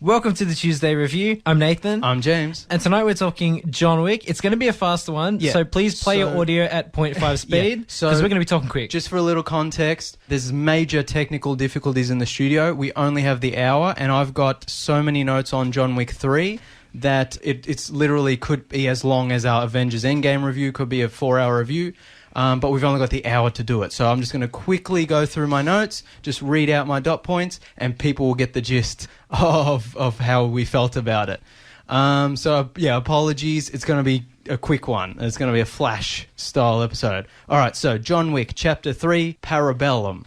Welcome to the Tuesday Review. I'm Nathan. I'm James. And tonight we're talking John Wick. It's going to be a faster one, so please play your audio at 0.5 speed because we're going to be talking quick. Just for a little context, there's major technical difficulties in the studio. We only have the hour, and I've got so many notes on John Wick 3 that it's literally could be as long as our Avengers Endgame review, could be a 4-hour review. But we've only got the hour to do it. So I'm just going to quickly go through my notes, just read out my dot points, and people will get the gist of how we felt about it. Apologies. It's going to be a quick one. It's going to be a flash-style episode. All right, so John Wick, Chapter 3, Parabellum.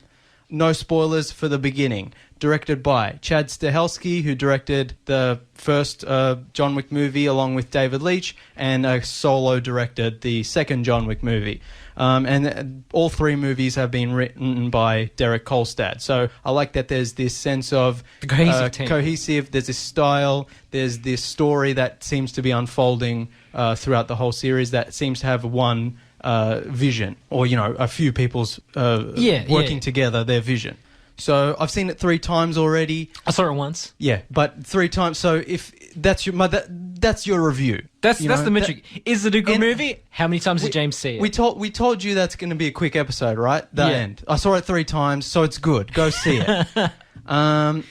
No spoilers for the beginning. Directed by Chad Stahelski, who directed the first John Wick movie along with David Leitch, and solo directed the second John Wick movie. And all three movies have been written by Derek Kolstad. So I like that there's this sense of cohesive, there's this style, there's this story that seems to be unfolding throughout the whole series that seems to have one vision, or, a few people's working together, their vision. So I've seen it 3 times already. I saw it once. Yeah, but 3 times. So if that's your that's your review. That's the metric. Is it a good movie? How many times did James see it? We told you that's going to be a quick episode, right? The end. I saw it 3 times, so it's good. Go see it.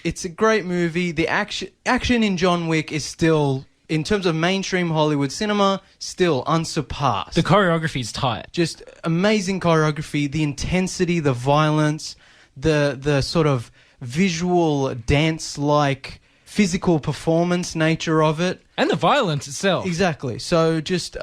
It's a great movie. The action in John Wick is still, in terms of mainstream Hollywood cinema, still unsurpassed. The choreography is tight. Just amazing choreography, the intensity, the violence, the sort of visual dance-like physical performance nature of it. And the violence itself. Exactly. So just,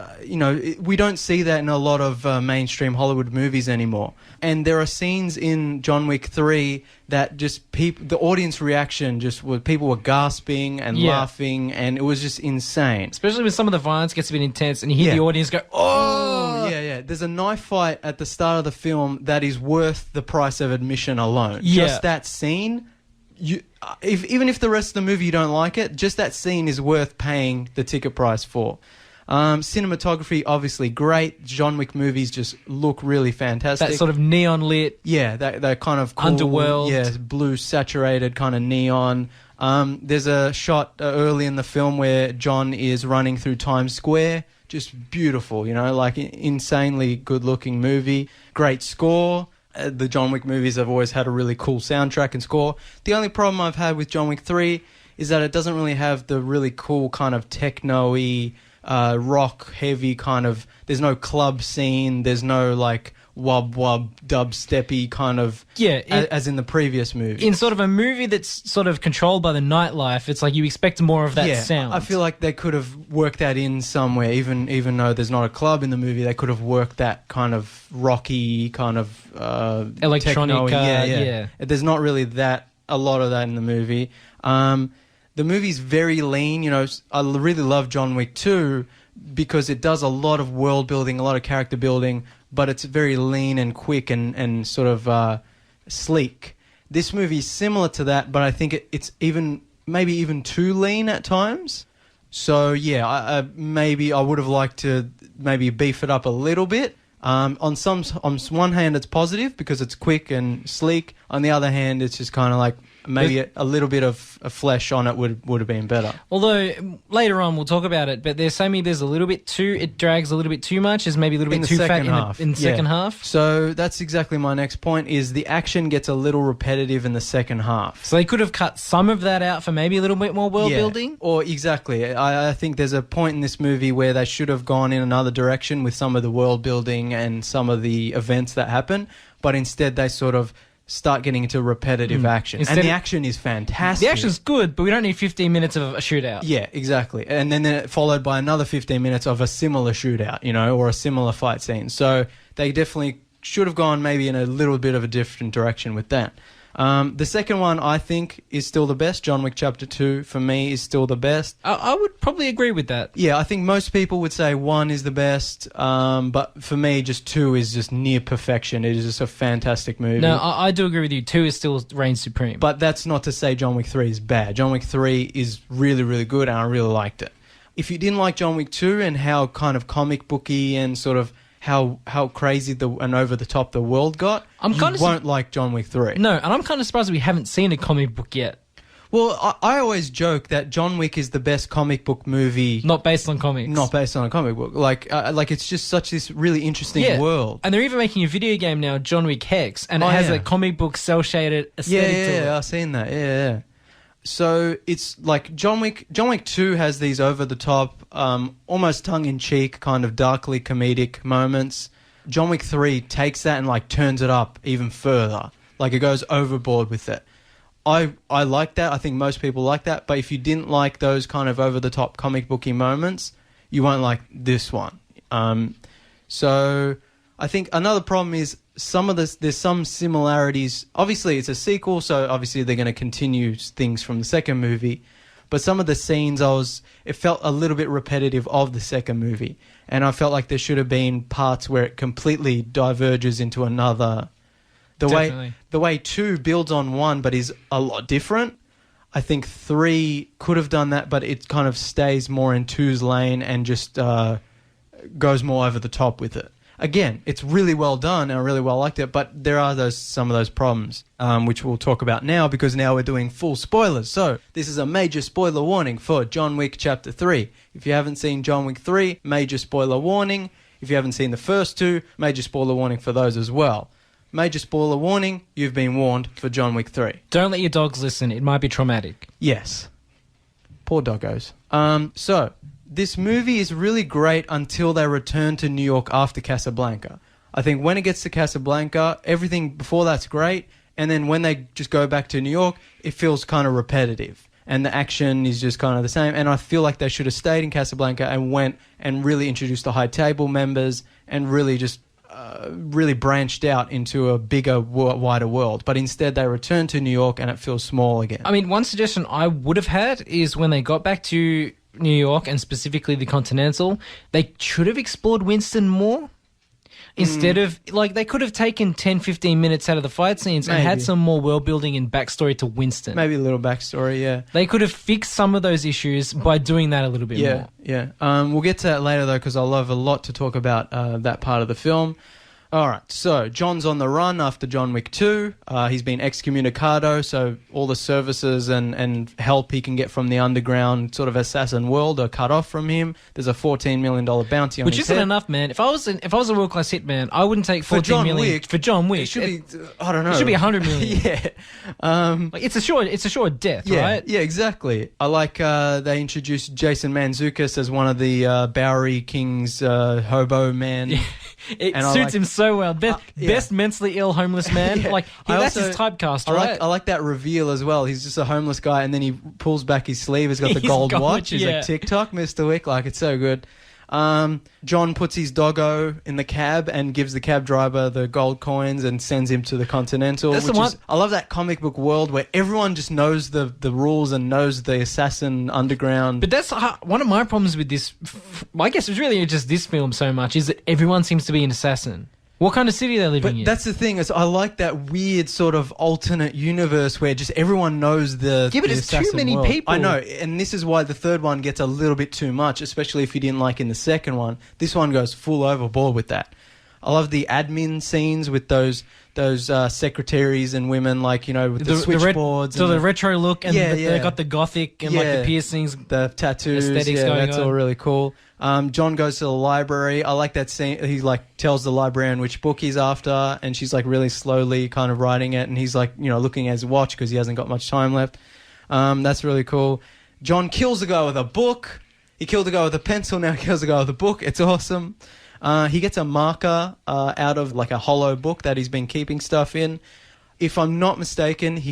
we don't see that in a lot of mainstream Hollywood movies anymore. And there are scenes in John Wick 3 that just the audience reaction people were gasping and laughing, and it was just insane. Especially when some of the violence gets a bit intense and you hear the audience go, oh! Yeah. There's a knife fight at the start of the film that is worth the price of admission alone. Yeah. Just that scene... even if the rest of the movie you don't like it, just that scene is worth paying the ticket price for. Cinematography, obviously great. John Wick movies just look really fantastic. That sort of neon lit. Yeah, that kind of cool, underworld. Yeah, blue saturated kind of neon. There's a shot early in the film where John is running through Times Square. Just beautiful, like insanely good looking movie. Great score. The John Wick movies have always had a really cool soundtrack and score. The only problem I've had with John Wick 3 is that it doesn't really have the really cool kind of techno-y, rock-heavy kind of... There's no club scene. There's no, wub dubsteppy kind of... as in the previous movie. In sort of a movie that's sort of controlled by the nightlife, it's like you expect more of that sound. I feel like they could have worked that in somewhere, even though there's not a club in the movie. They could have worked that kind of rocky, kind of electronic. Yeah. There's not really a lot of that in the movie. The movie's very lean. I really love John Wick 2 because it does a lot of world building, a lot of character building, but it's very lean and quick and sort of sleek. This movie is similar to that, but I think it's maybe even too lean at times. So yeah, maybe I would have liked to maybe beef it up a little bit. On one hand, it's positive because it's quick and sleek. On the other hand, it's just kind of like maybe a little bit of flesh on it would have been better. Although later on we'll talk about it, but there's a little bit it drags a little bit too much. There's maybe a little bit too fat in the second half. So that's exactly my next point, is the action gets a little repetitive in the second half. So they could have cut some of that out for maybe a little bit more world building? Or exactly. I think there's a point in this movie where they should have gone in another direction with some of the world building and some of the events that happen, but instead they sort of start getting into repetitive action. And the action is fantastic. The action's good, but we don't need 15 minutes of a shootout. Yeah, exactly. And then followed by another 15 minutes of a similar shootout, or a similar fight scene. So they definitely should have gone maybe in a little bit of a different direction with that. The second one, I think, is still the best. John Wick Chapter 2, for me, is still the best. I would probably agree with that. Yeah, I think most people would say 1 is the best, but for me, just 2 is just near perfection. It is just a fantastic movie. No, I do agree with you. 2 is still reigns supreme. But that's not to say John Wick 3 is bad. John Wick 3 is really, really good, and I really liked it. If you didn't like John Wick 2 and how kind of comic booky and sort of how crazy and over the top the world got, you won't like John Wick 3. No, and I'm kind of surprised we haven't seen a comic book yet. Well, I always joke that John Wick is the best comic book movie. Not based on comics. Not based on a comic book. Like it's just such this really interesting world. And they're even making a video game now, John Wick Hex, and it has a comic book cel-shaded aesthetic to it. Yeah, I've seen that. Yeah. So it's like John Wick 2 has these over-the-top, almost tongue-in-cheek, kind of darkly comedic moments. John Wick 3 takes that and like turns it up even further. Like it goes overboard with it. I like that. I think most people like that. But if you didn't like those kind of over-the-top comic booky moments, you won't like this one. So I think another problem is there's some similarities. Obviously, it's a sequel, so obviously they're going to continue things from the second movie. But some of the scenes, it felt a little bit repetitive of the second movie. And I felt like there should have been parts where it completely diverges into another. The way 2 builds on 1 but is a lot different. I think 3 could have done that, but it kind of stays more in 2's lane and just goes more over the top with it. Again, it's really well done and I really well liked it, but there are some of those problems, which we'll talk about now because now we're doing full spoilers. So this is a major spoiler warning for John Wick Chapter 3. If you haven't seen John Wick 3, major spoiler warning. If you haven't seen the first 2, major spoiler warning for those as well. Major spoiler warning, you've been warned for John Wick 3. Don't let your dogs listen. It might be traumatic. Yes. Poor doggos. So, this movie is really great until they return to New York after Casablanca. I think when it gets to Casablanca, everything before that's great. And then when they just go back to New York, it feels kind of repetitive. And the action is just kind of the same. And I feel like they should have stayed in Casablanca and went and really introduced the High Table members and really just really branched out into a bigger, wider world. But instead, they return to New York and it feels small again. I mean, one suggestion I would have had is when they got back to New York and specifically the Continental, they should have explored Winston more. Instead of, like, they could have taken 10, 15 minutes out of the fight scenes and had some more world building and backstory to Winston. Maybe a little backstory, yeah. They could have fixed some of those issues by doing that a little bit more. Yeah. We'll get to that later, though, because I'll have a lot to talk about that part of the film. All right, so John's on the run after John Wick 2. He's been excommunicado, so all the services and help he can get from the underground sort of assassin world are cut off from him. There's a $14 million bounty on his head. Which isn't enough, man. If I was a world-class hitman, I wouldn't take $14 million for John Wick. It should be, I don't know. It should be $100 million. Yeah. Like, it's a sure death, right? Yeah, exactly. I like they introduced Jason Mantzoukas as one of the Bowery King's hobo men. Yeah. It suits him so well. Best mentally ill homeless man. That's his typecast, right? I like that reveal as well. He's just a homeless guy, and then he pulls back his sleeve. He's got the gold watch. He's like, TikTok, Mr. Wick. Like, it's so good. John puts his doggo in the cab and gives the cab driver the gold coins and sends him to the Continental. I love that comic book world where everyone just knows the rules and knows the assassin underground. But that's one of my problems with this. I guess it's really just this film so much is that everyone seems to be an assassin. What kind of city are they living in? That's the thing, is I like that weird sort of alternate universe where just everyone knows the Yeah, but it's too many world. people. I know, and this is why the third one gets a little bit too much, especially if you didn't like in the second one. This one goes full overboard with that. I love the admin scenes with those secretaries and women, like, you know, with the switchboards. The retro look, and they got the gothic and like the piercings, the tattoos. Aesthetics going that's all really cool. John goes to the library. I like that scene. He like tells the librarian which book he's after, and she's like really slowly kind of writing it, and he's like, you know, looking at his watch because he hasn't got much time left. That's really cool. John kills the guy with a book. He killed the guy with a pencil. Now he kills the guy with a book. It's awesome. He gets a marker out of like a hollow book that he's been keeping stuff in. If I'm not mistaken,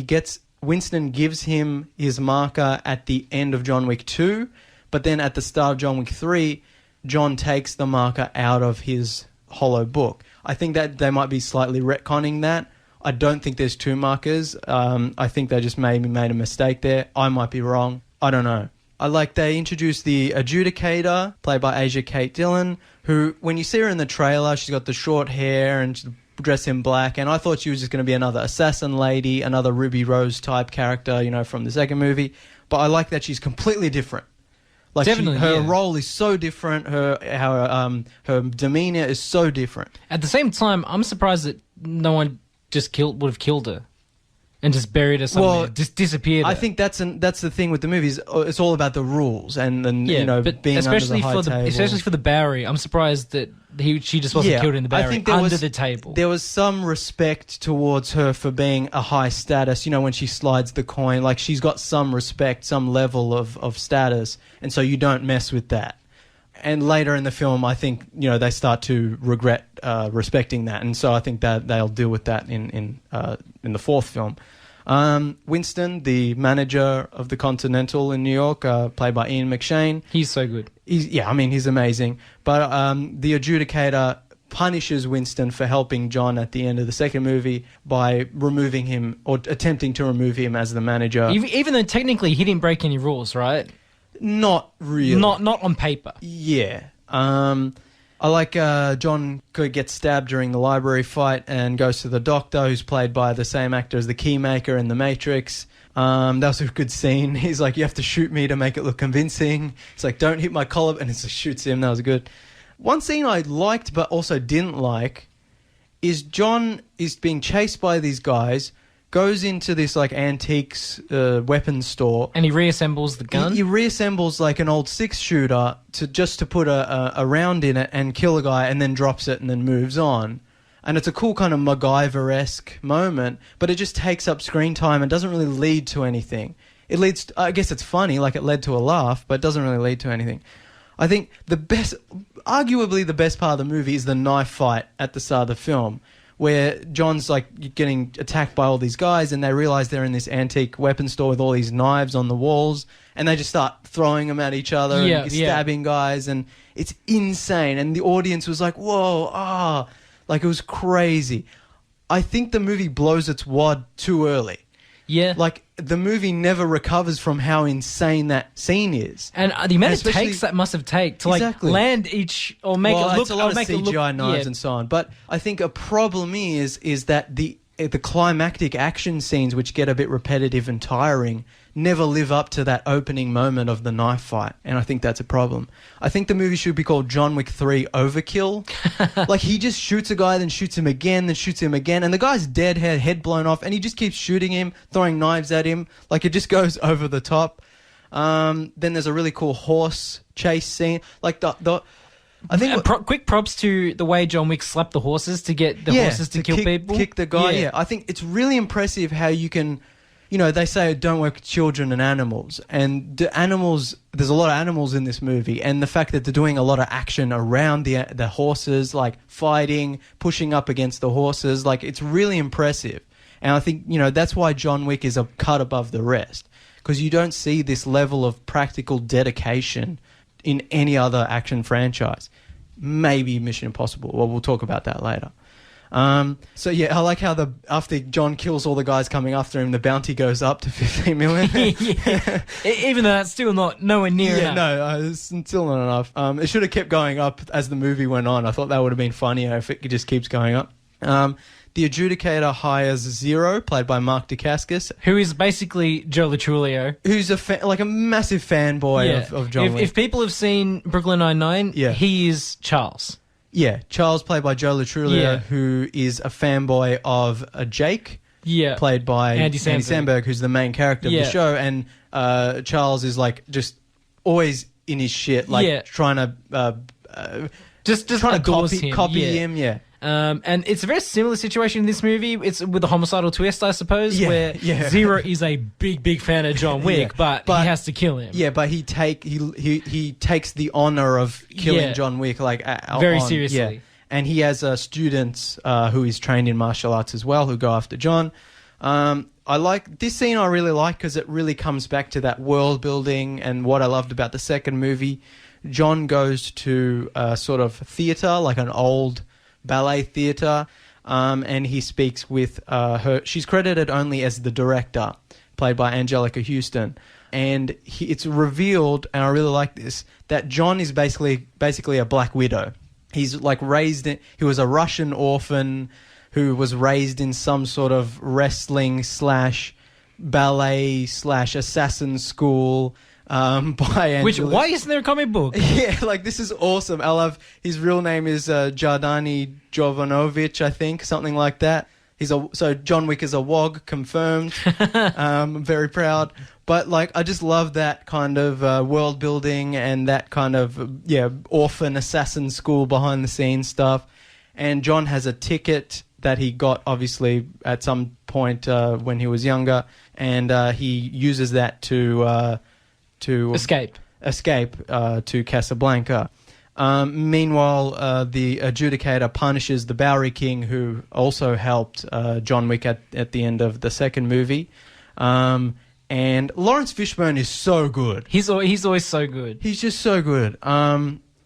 Winston gives him his marker at the end of John Wick 2, but then at the start of John Wick 3, John takes the marker out of his hollow book. I think that they might be slightly retconning that. I don't think there's two markers. I think they just maybe made a mistake there. I might be wrong. I don't know. I like they introduced the adjudicator, played by Asia Kate Dillon, who, when you see her in the trailer, she's got the short hair and she's dressed in black, and I thought she was just going to be another assassin lady, another Ruby Rose type character, you know, from the second movie. But I like that she's completely different. Like, her role is so different. Her demeanor is so different. At the same time, I'm surprised that no one just would have killed her. and just buried her somewhere, Well, just disappeared. I her. think that's the thing with the movies. It's all about the rules and Yeah, you know, but being especially under the for high table. especially for the Bowery, I'm surprised that she just wasn't killed in the I Bowery think there under was, the table. There was some respect towards her for being a high status. You know, when she slides the coin, like she's got some respect, some level of status, and so you don't mess with that. And later in the film, I think, you know, they start to regret respecting that, and so I think that they'll deal with that in the fourth film. Winston, the manager of the Continental in New York, played by Ian McShane. He's so good. He's amazing. But the adjudicator punishes Winston for helping John at the end of the second movie by removing him, or attempting to remove him as the manager. Even though technically he didn't break any rules, right? Not really. Not on paper. Yeah. I like John gets stabbed during the library fight and goes to the doctor, who's played by the same actor as the Keymaker in The Matrix. That was a good scene. He's like, you have to shoot me to make it look convincing. It's like, don't hit my collar, and it just shoots him. That was good. One scene I liked but also didn't like is John is being chased by these guys, goes into this like antiques weapons store, And he reassembles the gun. He reassembles like an old 6-shooter to put a round in it and kill a guy, and then drops it and then moves on. And it's a cool kind of MacGyver-esque moment, but it just takes up screen time and doesn't really lead to anything. It leads to, I guess it's funny, like it led to a laugh, but it doesn't really lead to anything. I think arguably the best part of the movie is the knife fight at the start of the film, where John's like getting attacked by all these guys, and they realize they're in this antique weapon store with all these knives on the walls, and they just start throwing them at each other and stabbing guys, and it's insane. And the audience was like, whoa, like it was crazy. I think the movie blows its wad too early. Yeah. Like, the movie never recovers from how insane that scene is. And the amount of takes that must have taken to like land each or make it look. It's a lot of CGI knives and so on. But I think a problem is that the climactic action scenes, which get a bit repetitive and tiring, never live up to that opening moment of the knife fight, and I think that's a problem. I think the movie should be called John Wick 3 Overkill. Like, he just shoots a guy, then shoots him again, then shoots him again, and the guy's dead, head blown off, and he just keeps shooting him, throwing knives at him. Like, it just goes over the top. Then there's a really cool horse chase scene. Like, I think quick props to the way John Wick slapped the horses to get the horses to kill people. Kick the guy, yeah. I think it's really impressive how you can... You know, they say don't work with children and animals. And the animals, there's a lot of animals in this movie. And the fact that they're doing a lot of action around the horses, like fighting, pushing up against the horses, like it's really impressive. And I think, you know, that's why John Wick is a cut above the rest. Because you don't see this level of practical dedication in any other action franchise. Maybe Mission Impossible. Well, we'll talk about that later. So yeah, I like how after John kills all the guys coming after him, the bounty goes up to 15 million. Yeah. Even though that's still nowhere near enough. No, it's still not enough. It should have kept going up as the movie went on. I thought that would have been funnier if it just keeps going up. The adjudicator hires Zero, played by Mark Dacascos, who is basically Joe Latrulio, who's a massive fanboy of John Wick. If people have seen Brooklyn Nine-Nine, he is Charles. Yeah, Charles, played by Joe Latrulio, who is a fanboy of Jake, played by Andy Samberg, who's the main character of the show. And Charles is like just always in his shit, like trying to just trying to copy him. And it's a very similar situation in this movie. It's with a homicidal twist, I suppose, where Zero is a big fan of John Wick, but he has to kill him. Yeah, but he takes the honor of killing John Wick like very seriously. Yeah. And he has students who is trained in martial arts as well, who go after John. I like this scene. I really like because it really comes back to that world building and what I loved about the second movie. John goes to sort of theater, like an old ballet theater, and he speaks with her. She's credited only as the director, played by Angelica Houston, and it's revealed, and I really like this, that John is basically a Black Widow. He's like he was a Russian orphan who was raised in some sort of wrestling / ballet / assassin school by Angela. Why isn't there a comic book? Yeah, like this is awesome. I love his real name is Jardani Jovanovic, I think, something like that. So John Wick is a WOG, confirmed. I'm very proud. But like, I just love that kind of world building and that kind of orphan assassin school behind the scenes stuff. And John has a ticket that he got obviously at some point when he was younger, and he uses that to Escape to Casablanca. Meanwhile, the adjudicator punishes the Bowery King, who also helped John Wick at the end of the second movie. And Lawrence Fishburne is so good. He's always so good. He's just so good.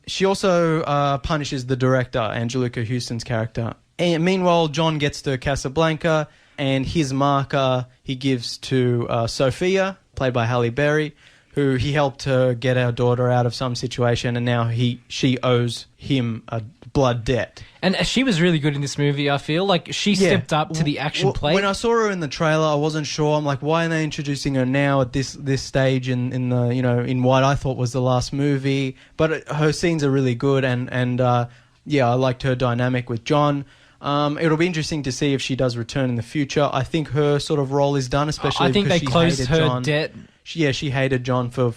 She also punishes the director, Anjelica Huston's character. And meanwhile, John gets to Casablanca, and his marker he gives to Sophia, played by Halle Berry, who he helped her get our daughter out of some situation, and now she owes him a blood debt. And she was really good in this movie, I feel. Like, she stepped up to the action plate. When I saw her in the trailer, I wasn't sure. I'm like, why are they introducing her now at this stage in the, in what I thought was the last movie? But her scenes are really good, and I liked her dynamic with John. It'll be interesting to see if she does return in the future. I think her sort of role is done, especially because they closed her John. debt. She hated John for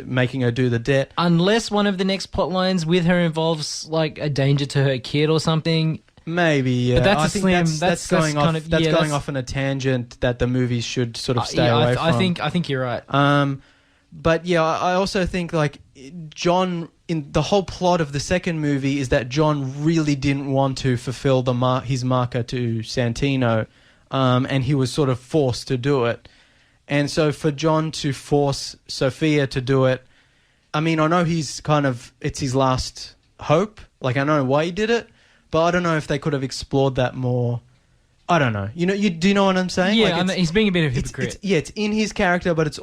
making her do the debt. Unless one of the next plot lines with her involves like a danger to her kid or something. Maybe, yeah. But I think that's going off on a tangent that the movies should sort of stay away from. I think you're right. But yeah, I also think like John, in the whole plot of the second movie, is that John really didn't want to fulfill his marker to Santino, and he was sort of forced to do it. And so for John to force Sophia to do it, I mean, I know it's his last hope. Like, I know why he did it, but I don't know if they could have explored that more. I don't know. Do you know what I'm saying? Yeah, like he's being a bit of a hypocrite. It's in his character, but it's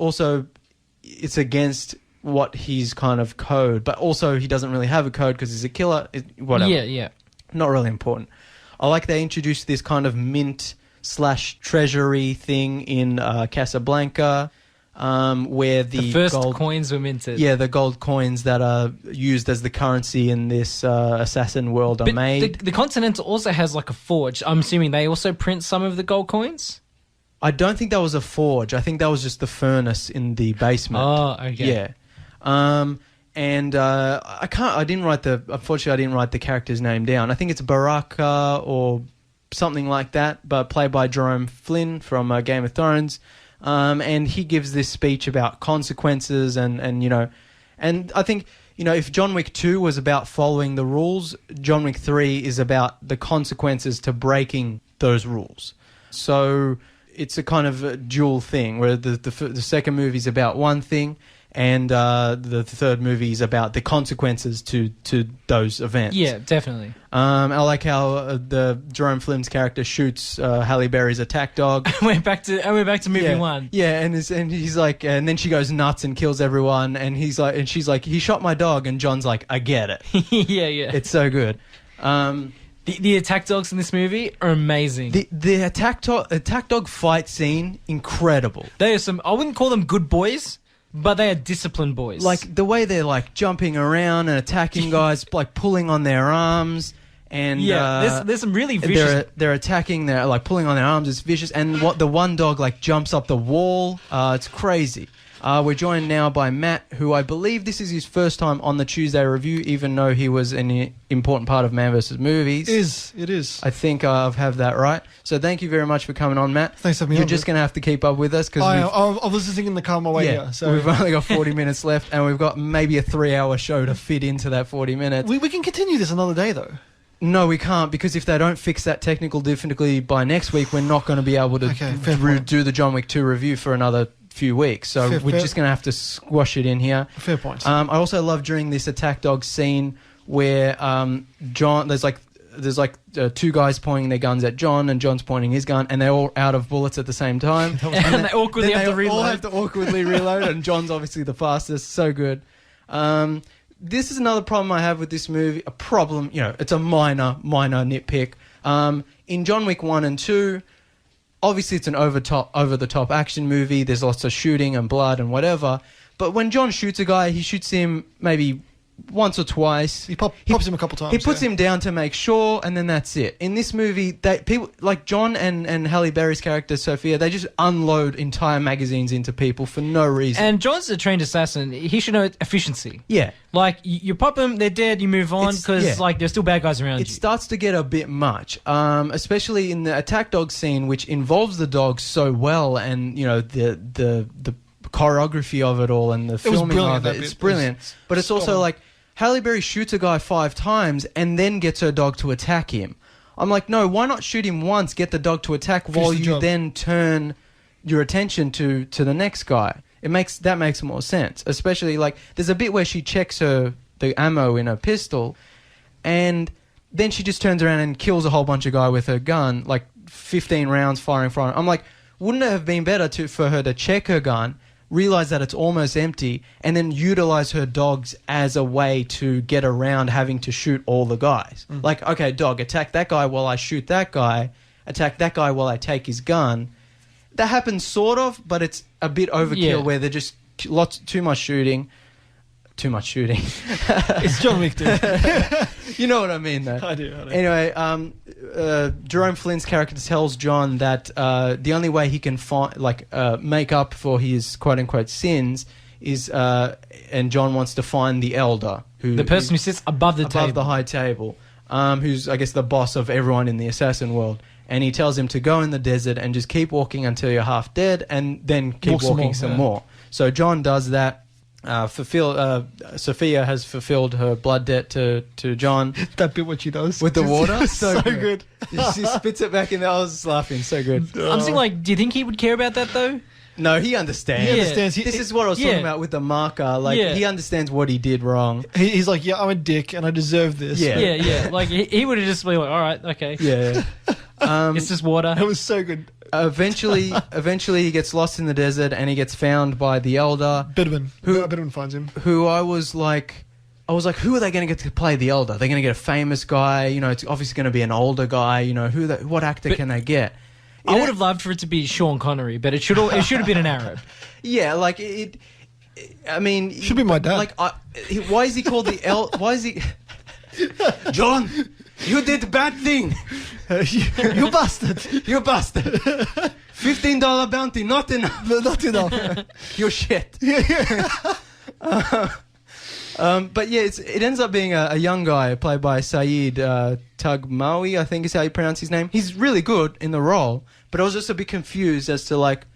against what his kind of code. But also, he doesn't really have a code because he's a killer. Whatever. Yeah. Not really important. I like they introduced this kind of mint/treasury thing in Casablanca, where the first gold coins were minted. Yeah, the gold coins that are used as the currency in this assassin world are made. The Continental also has like a forge. I'm assuming they also print some of the gold coins? I don't think that was a forge. I think that was just the furnace in the basement. Oh, okay. Yeah. Unfortunately, I didn't write the character's name down. I think it's Baraka or something like that, but played by Jerome Flynn from Game of Thrones. And he gives this speech about consequences and I think, if John Wick 2 was about following the rules, John Wick 3 is about the consequences to breaking those rules. So it's a kind of a dual thing where the second movie is about one thing, and the third movie is about the consequences to those events. Yeah, definitely. I like how the Jerome Flynn's character shoots Halle Berry's attack dog. we're back to movie one. Yeah, and he's like, and then she goes nuts and kills everyone, and she's like, he shot my dog, and John's like, I get it. Yeah. It's so good. The attack dogs in this movie are amazing. The attack dog fight scene, incredible. They are I wouldn't call them good boys, but they are disciplined boys. Like the way they're like jumping around and attacking guys, like pulling on their arms, and there's some really vicious. They're attacking. They're like pulling on their arms. It's vicious, and the one dog like jumps up the wall. It's crazy. We're joined now by Matt, who I believe this is his first time on the Tuesday review, even though he was an important part of Man vs. Movies. It is. I think I have that right. So thank you very much for coming on, Matt. Thanks for having me You're on, just going to have to keep up with us because I was listening in the car on my way here. So we've only got 40 minutes left, and we've got maybe a 3-hour show to fit into that 40 minutes. we can continue this another day, though. No, we can't, because if they don't fix that technical difficulty by next week, we're not going to be able to do the John Wick 2 review for another few weeks. So we're just going to have to squash it in here. Fair point. I also love during this attack dog scene where John, there's two guys pointing their guns at John, and John's pointing his gun, and they're all out of bullets at the same time. And they awkwardly have to reload. All have to awkwardly reload, and John's obviously the fastest. So good. This is another problem I have with this movie. A problem, it's a minor nitpick. In John Wick 1 and 2, obviously it's an over-the-top action movie. There's lots of shooting and blood and whatever. But when John shoots a guy, he shoots him maybe once or twice. He pops him a couple times. He puts him down to make sure, and then that's it. In this movie, people like John and Halle Berry's character Sophia, they just unload entire magazines into people for no reason. And John's a trained assassin. He should know efficiency. Yeah. Like, you pop them, they're dead, you move on, because, like, there's still bad guys around you. It starts to get a bit much, especially in the attack dog scene, which involves the dogs so well, and, you know, the choreography of it all and the filming of it. It's brilliant. But it's also like, Halle Berry shoots a guy 5 times and then gets her dog to attack him. I'm like, no, why not shoot him once, get the dog to attack while you then turn your attention to the next guy? That makes more sense. Especially, like, there's a bit where she checks the ammo in her pistol, and then she just turns around and kills a whole bunch of guys with her gun, like 15 rounds firing from. I'm like, wouldn't it have been better for her to check her gun, realize that it's almost empty, and then utilize her dogs as a way to get around having to shoot all the guys? Like, okay, dog, attack that guy while I shoot that guy, attack that guy while I take his gun. That happens sort of, but it's a bit overkill where they're just too much shooting. Too much shooting. It's John Wick, dude. You know what I mean, though. I do. Anyway, Jerome Flynn's character tells John that the only way he can make up for his quote-unquote sins is, and John wants to find the elder. The person who sits above the high table, who's, I guess, the boss of everyone in the assassin world. And he tells him to go in the desert and just keep walking until you're half dead, and then keep walking some more. So John does that. Sophia has fulfilled her blood debt to John. That bit what she does with the water, so good. She spits it back in there. I was laughing, so good. I'm thinking, like, do you think he would care about that though? No, he understands. He understands. This is what I was talking about with the marker. Like, he understands what he did wrong. He's like, yeah, I'm a dick and I deserve this. Yeah. Like, he would have just been like, all right, okay. Yeah. It's just water. It was so good. Eventually he gets lost in the desert and he gets found by the elder. Bedouin finds him. Who I was like, who are they going to get to play the elder? They're going to get a famous guy. You know, it's obviously going to be an older guy. You know, what actor can they get? I would have loved for it to be Sean Connery, but it should have been an Arab. Yeah, like it. I mean, should be my dad. Like, why is he called the Why is he? John, you did bad thing. You bastard. You bastard. $15 bounty, not enough. Not enough. You're shit. But yeah, it ends up being a young guy played by Saeed Tagmawi, I think is how you pronounce his name. He's really good in the role, but I was just a bit confused as to, like,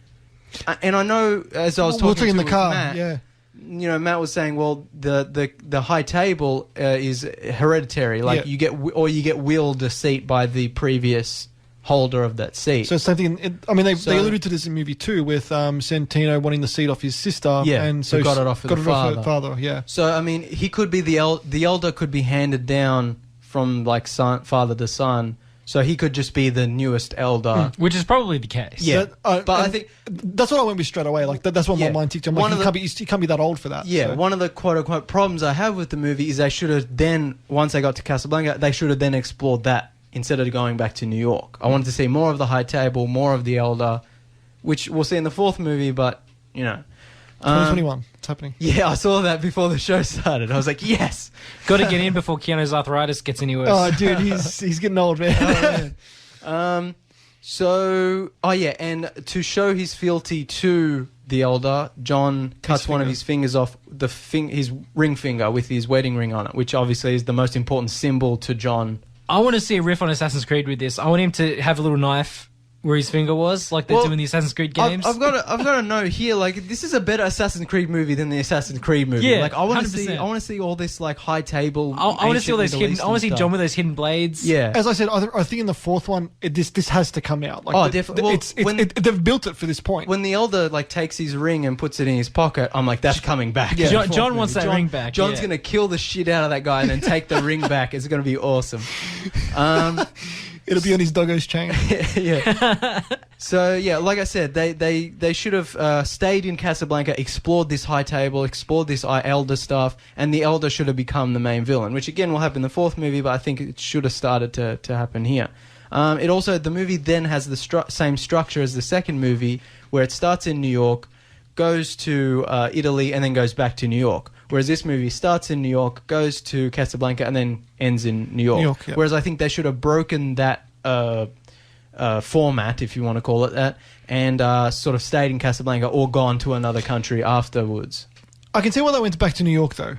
and I know as I was talking in to the car, Matt, yeah. You know, Matt was saying, well, the high table is hereditary. Like, you get willed a seat by the previous holder of that seat. So same thing. They alluded to this in movie 2 with Santino wanting the seat off his sister. Yeah, and so got it off of the father. Yeah. So I mean, he could be the elder could be handed down from, like, father to son. So he could just be the newest elder, which is probably the case. Yeah, but I think that's what I went with straight away. Like that's what my mind ticked. I'm like, he can't be that old for that. Yeah, so. One of the quote unquote problems I have with the movie is they should have then, once they got to Casablanca, they should have then explored that instead of going back to New York. I wanted to see more of the high table, more of the elder, which we'll see in the 4th movie. But you know, 2021, it's happening. Yeah, I saw that before the show started. I was like, yes, got to get in before Keanu's arthritis gets any worse. Oh, dude, he's getting old, man. And to show his fealty to the elder, John cuts one of his fingers off, his ring finger with his wedding ring on it, which obviously is the most important symbol to John. I want to see a riff on Assassin's Creed with this. I want him to have a little knife where his finger was, like they do in the Assassin's Creed games. I've got a note here. Like, this is a better Assassin's Creed movie than the Assassin's Creed movie. Yeah, like, I want 100%. to see all this, like, high table. I want to see all those hidden. I want to see John with those hidden blades. Yeah. As I said, I think in the 4th one, this has to come out. Like, definitely. They've built it for this point. When the elder, like, takes his ring and puts it in his pocket, I'm like, that's coming back. Yeah. John wants that ring back. John's gonna kill the shit out of that guy and then take the ring back. It's gonna be awesome. It'll be on his doggo's chain. Yeah. So yeah, like I said, they should have stayed in Casablanca, explored this high table, explored this elder stuff, and the elder should have become the main villain, which again will happen in the 4th movie, but I think it should have started to happen here. The movie then has the same structure as the 2nd movie, where it starts in New York, goes to Italy, and then goes back to New York. Whereas this movie starts in New York, goes to Casablanca, and then ends in New York. New York, yeah. Whereas I think they should have broken that format, if you want to call it that, and sort of stayed in Casablanca or gone to another country afterwards. I can see why they went back to New York, though,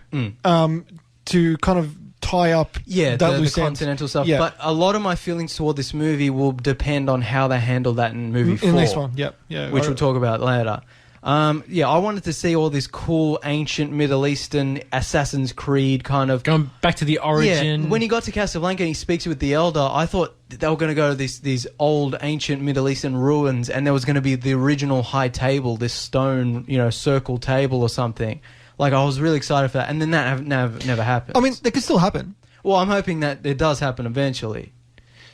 to kind of tie up that the loose end. continental stuff. Yeah. But a lot of my feelings toward this movie will depend on how they handle that in movie 4. In the next one, yeah. Which we'll talk about later. I wanted to see all this cool ancient Middle Eastern Assassin's Creed kind of... Going back to the origin. Yeah, when he got to Casablanca and he speaks with the Elder, I thought they were going to go to these old ancient Middle Eastern ruins, and there was going to be the original high table, this stone, circle table or something. Like, I was really excited for that, and then that never happened. I mean, that could still happen. Well, I'm hoping that it does happen eventually.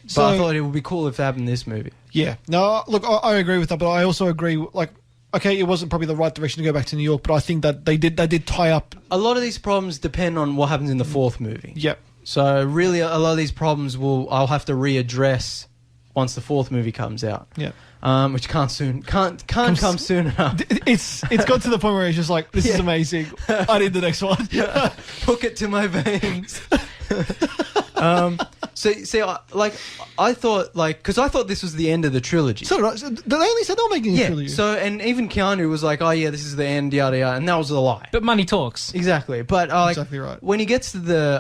So, But I thought it would be cool if it happened in this movie. Yeah. No, look, I agree with that, but I also agree, like, okay, it wasn't probably the right direction to go back to New York, but I think that they did tie up. A lot of these problems depend on what happens in the 4th movie. Yep. So really, a lot of these problems I'll have to readdress once the 4th movie comes out. Yeah. Which can't come soon enough. It's got to the point where it's just like, this is amazing. I need the next one. Hook it to my veins. I thought, because I thought this was the end of the trilogy. So, right, so they only said they were making a trilogy. So, and even Keanu was like, oh yeah, this is the end, yada yada, and that was a lie. But money talks. Exactly. But exactly right. When he gets to the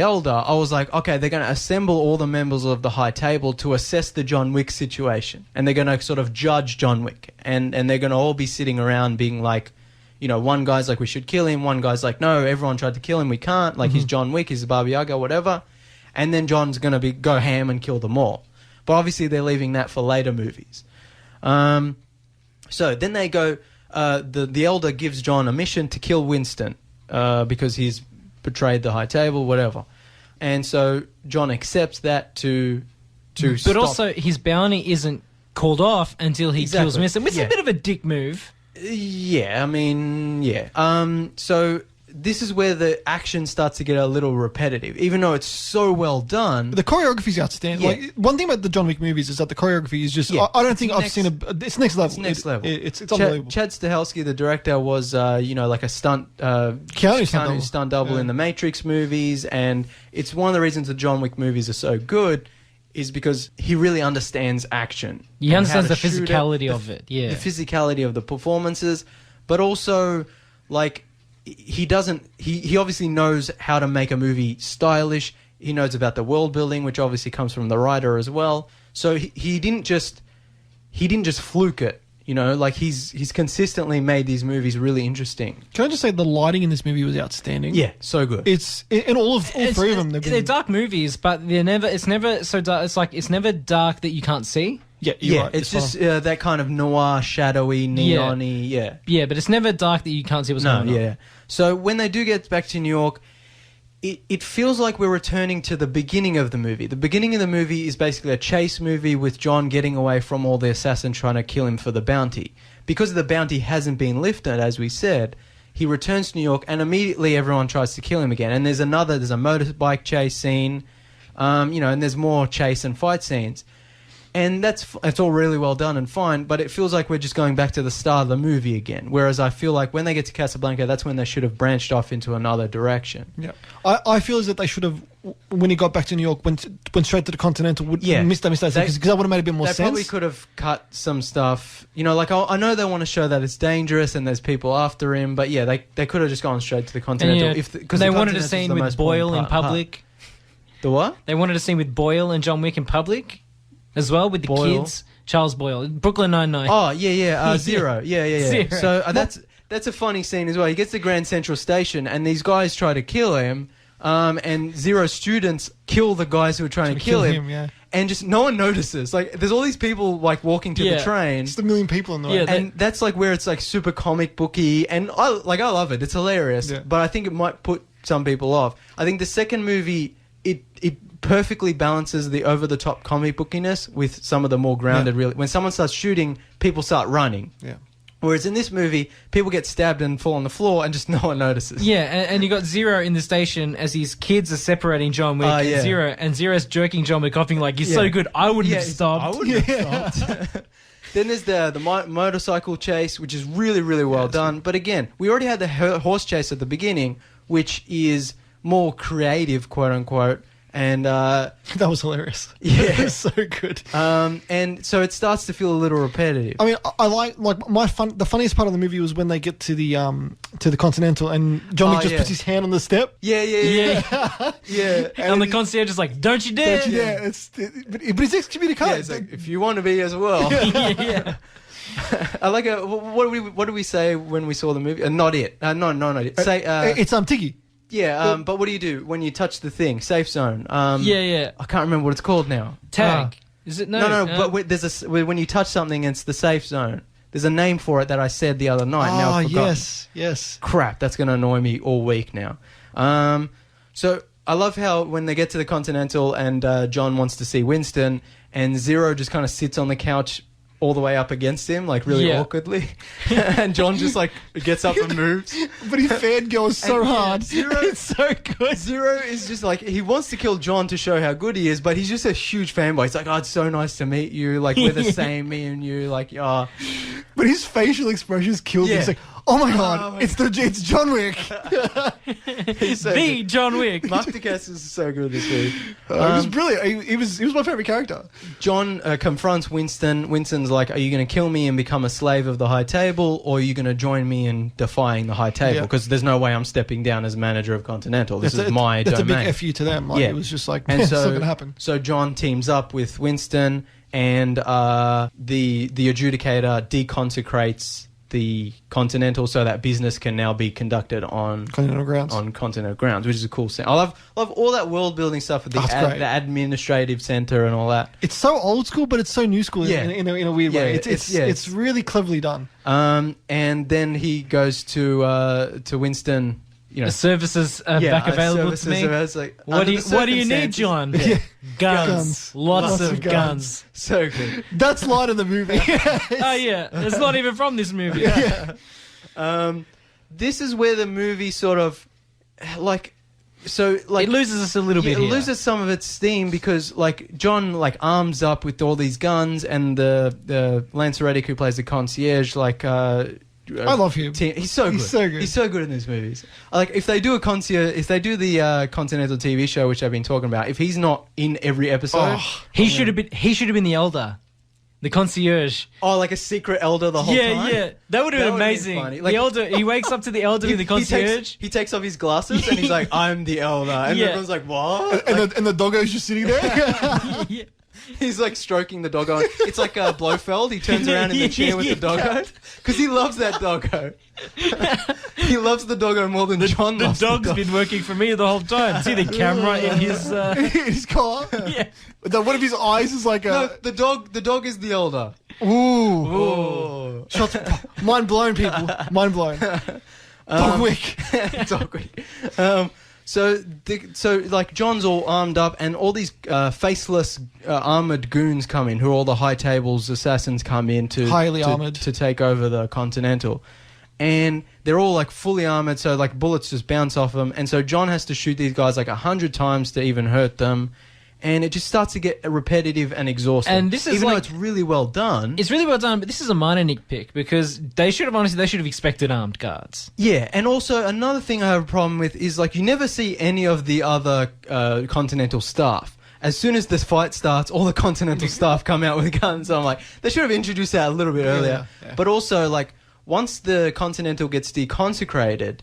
Elder, I was like, okay, they're going to assemble all the members of the High Table to assess the John Wick situation, and they're going to sort of judge John Wick, and they're going to all be sitting around being like, one guy's like, we should kill him, one guy's like, no, everyone tried to kill him, we can't, like, he's John Wick, he's a Baba Yaga, whatever, and then John's going to go ham and kill them all. But obviously they're leaving that for later movies. So then they go, the Elder gives John a mission to kill Winston, because he's betrayed the High Table, whatever. And so John accepts that to But stop. also, his bounty isn't called off until he kills Winston, which is a bit of a dick move. Yeah, I mean, yeah. So this is where the action starts to get a little repetitive, even though it's so well done. The choreography is outstanding. Yeah. Like, one thing about the John Wick movies is that the choreography is just... Yeah. I don't think I've seen it's next level. It's next level. It's unbelievable. Chad Stahelski, the director, was like a stunt... Keanu stunt double in the Matrix movies, and it's one of the reasons the John Wick movies are so good is because he really understands action. He understands the shoot physicality of it, yeah. The physicality of the performances, but also, like... He obviously knows how to make a movie stylish. He knows about the world building, which obviously comes from the writer as well. So he didn't just fluke it, like he's consistently made these movies really interesting. Can I just say the lighting in this movie was outstanding? Yeah, so good. It's in all three of them. They're dark movies, but it's never so dark. It's like it's never dark that you can't see. Yeah, you're right. It's just that kind of noir, shadowy, neon-y, yeah. Yeah, but it's never dark that you can't see what's going on. Yeah. So when they do get back to New York, it feels like we're returning to the beginning of the movie. The beginning of the movie is basically a chase movie with John getting away from all the assassins trying to kill him for the bounty. Because the bounty hasn't been lifted, as we said, he returns to New York and immediately everyone tries to kill him again. And there's a motorbike chase scene, and there's more chase and fight scenes. And it's all really well done and fine, but it feels like we're just going back to the start of the movie again. Whereas I feel like when they get to Casablanca, that's when they should have branched off into another direction. Yeah, I feel as that they should have, when he got back to New York, went straight to the Continental. Missed that because that would have made a bit more sense. They probably could have cut some stuff. Like I know they want to show that it's dangerous and there's people after him, but yeah, they could have just gone straight to the Continental. Because they wanted a scene with Boyle in public. The what? They wanted a scene with Boyle and John Wick in public. As well, with the kids. Charles Boyle. Brooklyn Nine-Nine. Oh, yeah. Zero. Yeah. Zero. So that's a funny scene as well. He gets to Grand Central Station, and these guys try to kill him, and Zero students kill the guys who are trying to kill him. Yeah. And just no one notices. Like, there's all these people, like, walking to the train. Just a million people in the way. And that's, like, where it's, like, super comic booky. And, I love it. It's hilarious. Yeah. But I think it might put some people off. I think the second movie, it perfectly balances the over-the-top comic bookiness with some of the more grounded. Really, when someone starts shooting, people start running. Yeah. Whereas in this movie, people get stabbed and fall on the floor, and just no one notices. Yeah, and you got Zero in the station as his kids are separating John Wick and Zero's jerking John Wick off, being like, "You're so good, I wouldn't have stopped." I wouldn't have stopped. Then there's the motorcycle chase, which is really, really well done. But again, we already had the horse chase at the beginning, which is more creative, quote unquote. And That was hilarious. Yeah. It was so good. and so it starts to feel a little repetitive. I mean, I like the funniest part of the movie was when they get to the Continental and Johnny just puts his hand on the step. Yeah. Yeah. And the concierge is like, "Don't you dare!" Don't you dare. But he's excommunicated. Yeah, it's like, if you want to be as well. yeah. I like it. What do we say when we saw the movie? Not it. Not it. Say It's Tiggy. yeah. But what do you do when you touch the thing? Safe zone. Yeah. I can't remember what it's called now. Tag. Is it no? But when you touch something, it's the safe zone. There's a name for it that I said the other night. Now I've forgotten. yes. Crap, that's going to annoy me all week now. So I love how when they get to the Continental and John wants to see Winston, and Zero just kind of sits on the couch all the way up against him, like really awkwardly, and John just like gets up and moves. But he fangirls so hard. Zero, It's so good. Zero is just like, he wants to kill John to show how good he is, but he's just a huge fanboy. He's like, "Oh, it's so nice to meet you. Like, we're the same, me and you. Like, oh." But his facial expressions killed me. Yeah. He's like, "Oh my god, it's John Wick." He's so The good. John Wick. Mark Dukas is so good this week. He was brilliant. He was my favorite character. John confronts Winston. Winston's like, "Are you going to kill me and become a slave of the High Table, or are you going to join me in defying the High Table? Because there's no way I'm stepping down as manager of Continental. This is my That's domain." a big FU to them. Like, it was just like, and it's so, not going to happen. So John teams up with Winston, and the adjudicator deconsecrates the Continental so that business can now be conducted on Continental grounds. on Continental grounds, which is a cool scene. I love all that world building stuff with the great. the administrative center and all that. It's so old school, but it's so new school in a weird way. It's really cleverly done. And then he goes to Winston. You know, The services are back available to me. It's like, What do you circumstances- need, John? Yeah. Guns. Lots of guns. So good. That's line in the movie. Oh yeah, it's not even from this movie. This is where the movie sort of It loses us a little bit it here. loses some of its steam because like John like arms up with all these guns, and the Lance Reddick who plays the concierge I love him. He's so good. He's so good. He's so good in these movies. Like if they do the Continental TV show, which I've been talking about, if he's not in every episode, He should have been the elder, the concierge. like a secret elder the whole time. Yeah, that would have been That would've been amazing. funny. The Like- elder, he wakes up to the elder in the concierge. He takes off his glasses and he's like, "I'm the elder," and Yeah. everyone's like, "What?" And the doggo's just sitting there. Yeah. He's like stroking the doggo. It's like Blofeld. He turns around in the chair with the doggo because he loves that doggo. He loves the doggo more than John The loves dog's the dog. been working for me the whole time. See the camera in his. In his car. Yeah. One of his eyes is like No, a... the dog is the elder. Ooh. Oh. Shots. Mind blown, people. Mind blown. Dog Wick. Dog Wick. So like John's all armed up, and all these faceless armored goons come in, who are all the High Table's assassins come in Highly armored. to take over the Continental, and they're all like fully armored, so like bullets just bounce off them, and so John has to shoot these guys like 100 times to even hurt them. And it just starts to get repetitive and exhausting. And this is even though like- it's really well done. It's really well done, but this is a minor nitpick because they should have expected armed guards. Yeah, and also another thing I have a problem with is like you never see any of the other Continental staff. As soon as this fight starts, all the Continental staff come out with guns. So I'm like, they should have introduced that a little bit earlier. Yeah. But also, like, once the Continental gets deconsecrated,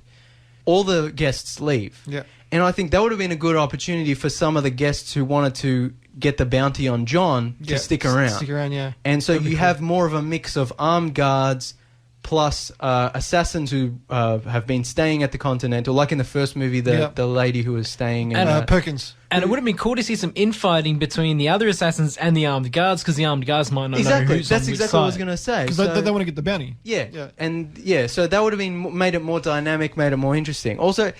all the guests leave. Yeah. And I think that would have been a good opportunity for some of the guests who wanted to get the bounty on John to stick around. Stick around, yeah. And so That'd be you cool. have more of a mix of armed guards plus assassins who have been staying at the Continental, like in the first movie, the lady who was staying. In, Perkins. And it would have been cool to see some infighting between the other assassins and the armed guards, because the armed guards might not know exactly. who's That's on which exactly what I was side. going to say. Because So- they want to get the bounty. Yeah. So that would have made it more dynamic, made it more interesting. Also,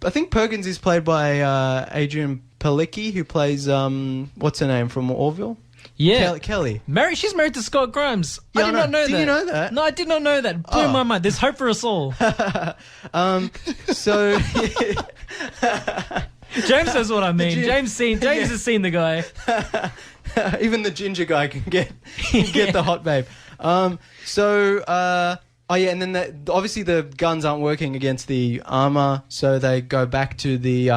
I think Perkins is played by Adrian Palicki, who plays what's her name from Orville? Yeah. Kelly. She's married to Scott Grimes. Yeah, I did I not know. know Did that. you know that? No, I did not know that. Blew Oh. my mind. There's hope for us all. So James knows what I mean. James- James has seen the guy. even the ginger guy can get the hot babe. Oh yeah, and then obviously the guns aren't working against the armor, so they go back to the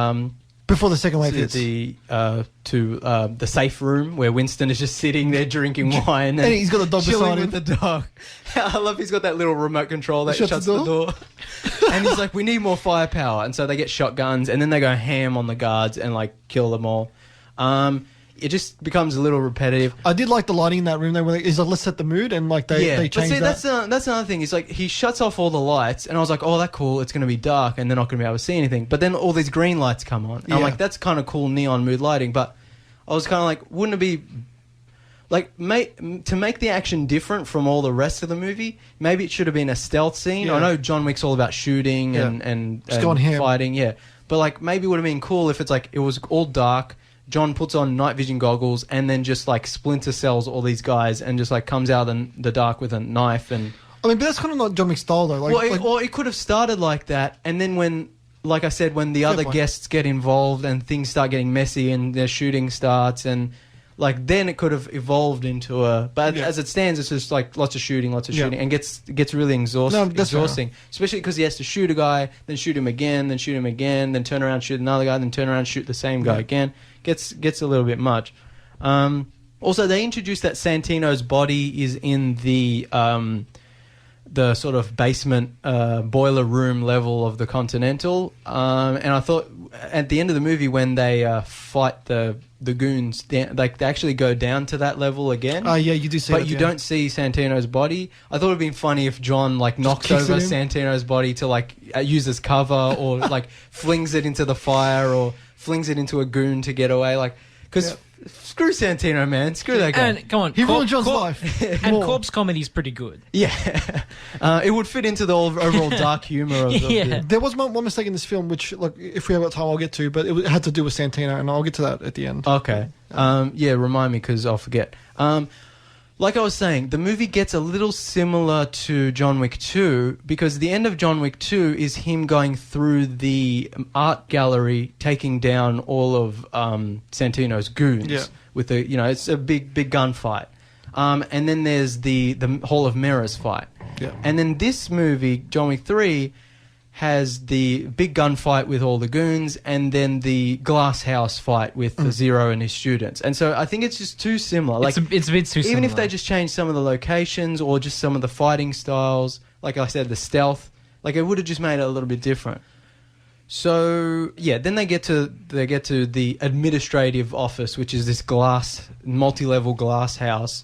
Before the second wave hits. the safe room where Winston is just sitting there drinking wine And he's got the dog chilling beside with him. the dog. I love he's got that little remote control that Shuts shuts the the door. And he's like, we need more firepower, and so they get shotguns, and then they go ham on the guards and like kill them all. It just becomes a little repetitive. I did like the lighting in that room. They were like, let's set the mood, and like they But changed see, that. that's another thing. It's like he shuts off all the lights, and I was like, "Oh, that's cool. It's going to be dark, and they're not going to be able to see anything." But then all these green lights come on, and I'm Yeah. like, "That's kind of cool neon mood lighting." But I was kind of like, "Wouldn't it be like to make the action different from all the rest of the movie? Maybe it should have been a stealth scene. Yeah. I know John Wick's all about shooting Yeah. and Just going ham. fighting, yeah. But like maybe it would have been cool if it's like it was all dark." John puts on night vision goggles and then just like Splinter Cells all these guys and just like comes out in the dark with a knife and. I mean, but that's kind of not John Wick's style, though. Or it could have started like that, and then when, like I said, when the other point. guests get involved and things start getting messy and their shooting starts and. Like then it could have evolved into a, but Yeah. as it stands, it's just like lots of shooting, Yeah. and gets really No, that's fair. exhausting. Especially because he has to shoot a guy, then shoot him again, then shoot him again, then turn around shoot another guy, then turn around shoot the same guy Yeah. again. Gets a little bit much. Also, they introduced that Santino's body is in the sort of basement boiler room level of the Continental, and I thought at the end of the movie when they fight the goons, they actually go down to that level again. yeah, you do see But that, you yeah. don't see Santino's body. I thought it'd been funny if John like knocks kicks over it in. Santino's body to like use as cover, or like flings it into the fire, or flings it into a goon to get away. Like, because screw Santino, man, screw that guy. And come on, He ruined John's life. And More. corpse comedy's pretty good. Yeah, it would fit into the overall dark humor of Yeah. the. There was one mistake in this film, which, like, if we have got time, I'll get to, but it had to do with Santino, and I'll get to that at the end. Okay. Yeah, remind me because I'll forget. Like I was saying, the movie gets a little similar to John Wick 2 because the end of John Wick 2 is him going through the art gallery, taking down all of Santino's goons. Yeah. With the, it's a big gunfight. And then there's the Hall of Mirrors fight. Yeah. And then this movie, John Wick 3, has the big gunfight with all the goons and then the glass house fight with the Zero and his students. And so I think it's just too similar. Like, It's a bit too even if similar. they just change some of the locations or just some of the fighting styles, like I said, the stealth, like it would have just made it a little bit different. So yeah, then they get to the administrative office, which is this multi-level glass house.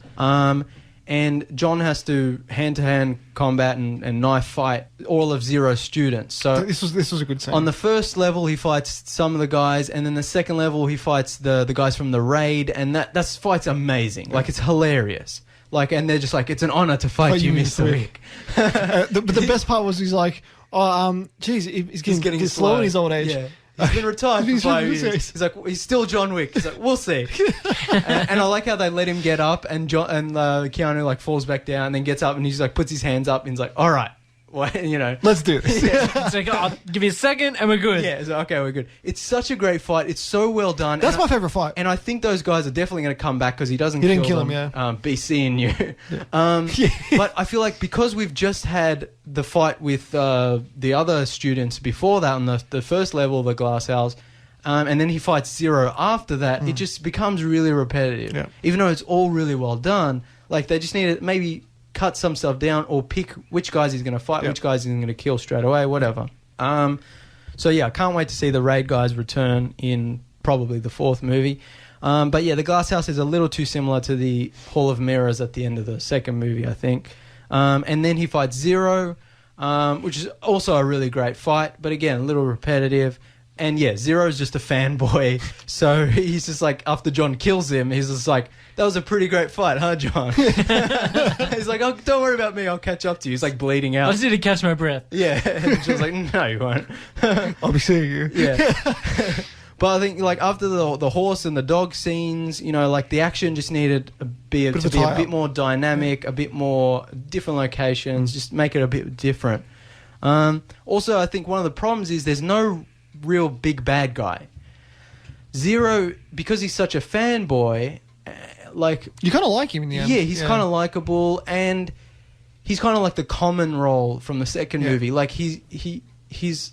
And John has to hand-to-hand combat and knife fight all of Zero's students. So This was a good scene. on the first level, he fights some of the guys, and then the second level, he fights the guys from the raid, and that fight's amazing. Like, it's hilarious. Like, and they're just like, it's an honor to fight you, Mr. Wick. But the best part was he's like, geez, he's getting slow in his old age. Yeah. He's been retired for 5 years. He's like, he's still John Wick. He's like, we'll see. and I like how they let him get up, and Keanu like falls back down, and then gets up, and he's like puts his hands up, and he's like, all right, Let's do this. It's like, I'll give you a second and we're good. Yeah, it's like, okay, we're good. It's such a great fight. It's so well done. That's And my favorite fight. And I think those guys are definitely going to come back because he doesn't. He didn't kill kill them. him, Be seeing you. But I feel like because we've just had the fight with the other students before that on the first level of the glass house, and then he fights Zero after that, it just becomes really repetitive. Yeah. Even though it's all really well done, like they just need to maybe cut some stuff down or pick which guys he's going to fight, which guys he's going to kill straight away, whatever. So yeah, I can't wait to see the raid guys return in probably the fourth movie. But yeah, the glass house is a little too similar to the Hall of Mirrors at the end of the second movie, I think. And then he fights Zero, which is also a really great fight, but again, a little repetitive. And yeah, Zero's just a fanboy, so he's just like, after John kills him, he's just like, that was a pretty great fight, huh, John? He's like, oh, don't worry about me, I'll catch up to you. He's like bleeding out. I just need to catch my breath. Yeah, and John's like, no, you won't. I'll be seeing you. Yeah. But I think like after the horse and the dog scenes, like the action just needed to be a bit more dynamic, a bit more different locations, just make it a bit different. Also, I think one of the problems is there's no real big bad guy. Zero, because he's such a fanboy, like You kind of like him in the end. yeah, he's kind of likable, and he's kind of like the common role from the second movie. Like he's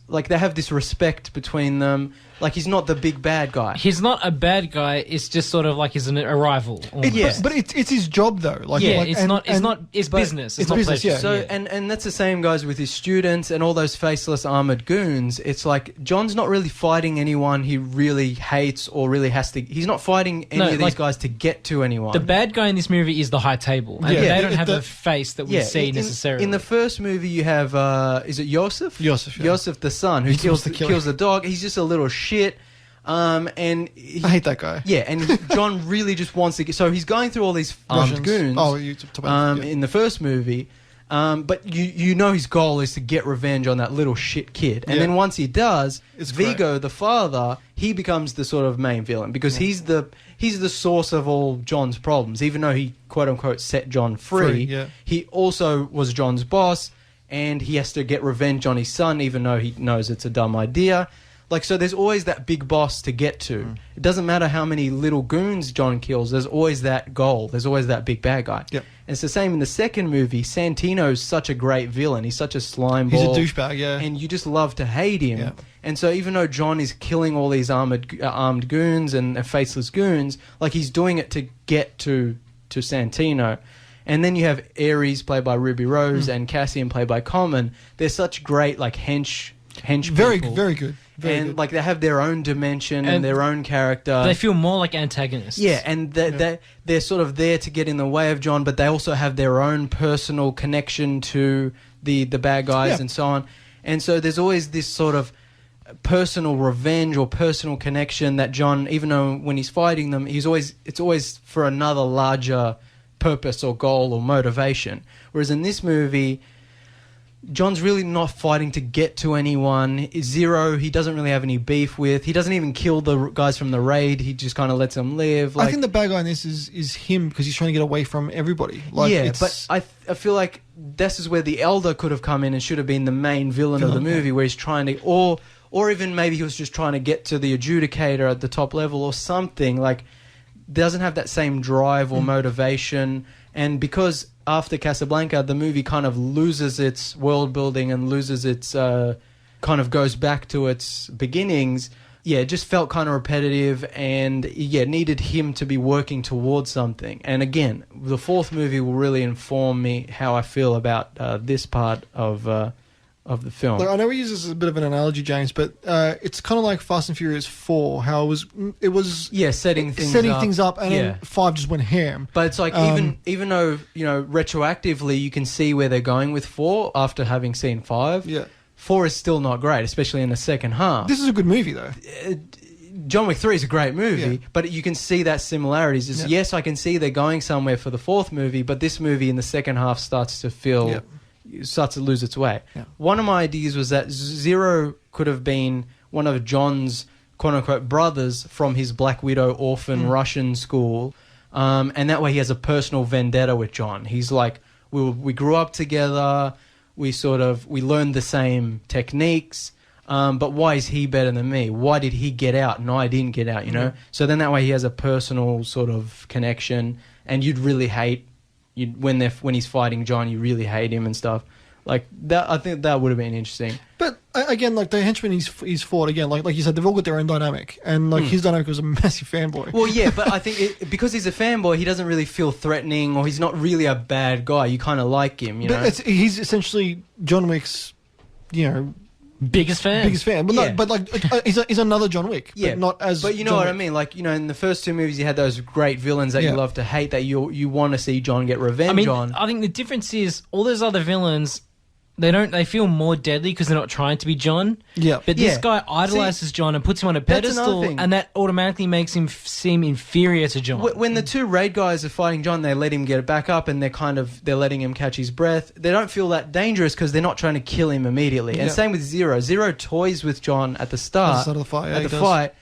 like they have this respect between them. Like he's not the big bad guy. He's not a bad guy. It's just sort of like he's a rival. But it's his job though. Like Yeah, like, it's business. It's not business, pleasure. yeah. So and that's the same goes with his students and all those faceless armored goons. It's like John's not really fighting anyone he really hates or really has to. He's not fighting any of these like, guys to get to anyone. The bad guy in this movie is the High Table, and they don't have a face that we see necessarily. In the first movie, you have is it Yosef? Yosef, yeah. Yosef, the son, who kills the dog. He's just a little shit. And I hate that guy. Yeah, and John really just wants to get. So he's going through all these armed goons. Oh, you talk about in the first movie, but you know his goal is to get revenge on that little shit kid. And then once he does, Vigo, the father, he becomes the sort of main villain because he's the source of all John's problems. Even though he quote unquote set John free, he also was John's boss, and he has to get revenge on his son, even though he knows it's a dumb idea. Like, so there's always that big boss to get to. It doesn't matter how many little goons John kills, there's always that goal. There's always that big bad guy. Yep. And it's the same in the second movie. Santino's such a great villain. He's such a slime ball. He's a douchebag, yeah. And you just love to hate him. Yeah. And so even though John is killing all these armed goons and faceless goons, like he's doing it to get to Santino. And then you have Ares, played by Ruby Rose, and Cassian, played by Common. They're such great, like, hench very people. very good. Very good. Like they have their own dimension and their own character. They feel more like antagonists. Yeah, and they're sort of there to get in the way of John, but they also have their own personal connection to the bad guys and so on. And so there's always this sort of personal revenge or personal connection that John, even though when he's fighting them, it's always for another larger purpose or goal or motivation. Whereas in this movie, John's really not fighting to get to anyone. Zero, he doesn't really have any beef with. He doesn't even kill the guys from the raid. He just kind of lets them live. Like, I think the bad guy in this is him because he's trying to get away from everybody. Like, yeah, but I feel like this is where the Elder could have come in and should have been the main villain of the movie, where he's trying to, or even maybe he was just trying to get to the adjudicator at the top level or something. Like, doesn't have that same drive or motivation. And because after Casablanca, the movie kind of loses its world building and loses its kind of goes back to its beginnings. Yeah, it just felt kind of repetitive, and needed him to be working towards something. And again, the fourth movie will really inform me how I feel about this part of the film. Like, I know we use this as a bit of an analogy, James, but it's kind of like Fast and Furious 4, how it was setting things up, and then 5 just went ham. But it's like even though retroactively you can see where they're going with 4 after having seen 5. Yeah, 4 is still not great, especially in the second half. This is a good movie though. John Wick 3 is a great movie, but you can see that similarities. Yes, I can see they're going somewhere for the fourth movie, but this movie in the second half starts to feel. Yeah. Starts to lose its way. Yeah. One of my ideas was that Zero could have been one of John's quote-unquote brothers from his Black Widow orphan Russian school, and that way he has a personal vendetta with John. He's like, we grew up together, we learned the same techniques, but why is he better than me? Why did he get out and I didn't get out, you know? So then that way he has a personal sort of connection, and you'd really hate when he's fighting John, you really hate him and stuff like that. I think that would have been interesting. But again, like the henchman he's fought again, like you said, they've all got their own dynamic, and like his dynamic was a massive fanboy. Well, yeah, but I think because he's a fanboy, he doesn't really feel threatening, or he's not really a bad guy. You kind of like him, you know. He's essentially John Wick's, biggest fan. But he's another John Wick. Yeah, but not as. But you know John what Wick. I mean? Like, in the first two movies, you had those great villains that you love to hate, that you want to see John get revenge on. I think the difference is all those other villains, they feel more deadly because they're not trying to be John. Yeah. But this guy idolizes John and puts him on a pedestal, and that automatically makes him seem inferior to John. When the two raid guys are fighting John, they let him get it back up, and they're letting him catch his breath. They don't feel that dangerous because they're not trying to kill him immediately. And same with Zero. Zero toys with John at the start, of the fight. Fight.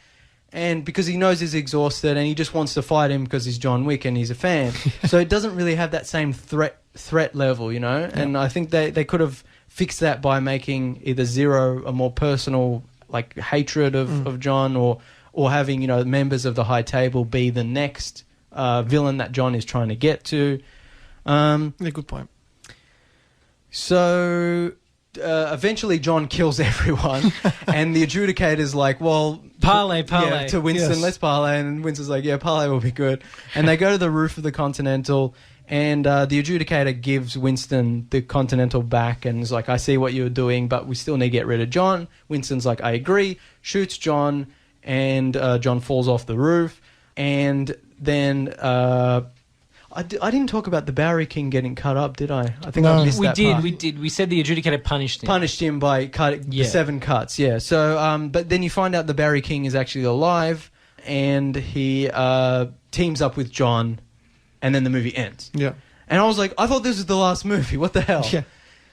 And because he knows he's exhausted and he just wants to fight him because he's John Wick and he's a fan. So it doesn't really have that same threat level, you know? Yeah. And I think they could have fixed that by making either Zero a more personal hatred of John, or having, members of the High Table be the next villain that John is trying to get to. Yeah, good point. So eventually John kills everyone, and the adjudicator's like, well... Parlay. Yeah, to Winston, Yes. let's parlay. And Winston's like, yeah, parlay will be good. And they go to the roof of the Continental, and the adjudicator gives Winston the Continental back and is like, I see what you're doing, but we still need to get rid of John. Winston's like, I agree, shoots John, and John falls off the roof. And then... I didn't talk about the Barry King getting cut up, did I? I think No. I missed that part. We did. We said the adjudicator punished him. Punished him by Yeah. 7 cuts, yeah. So, but then you find out the Barry King is actually alive, and he teams up with John, and then the movie ends. Yeah. And I was like, I thought this was the last movie. What the hell? Yeah.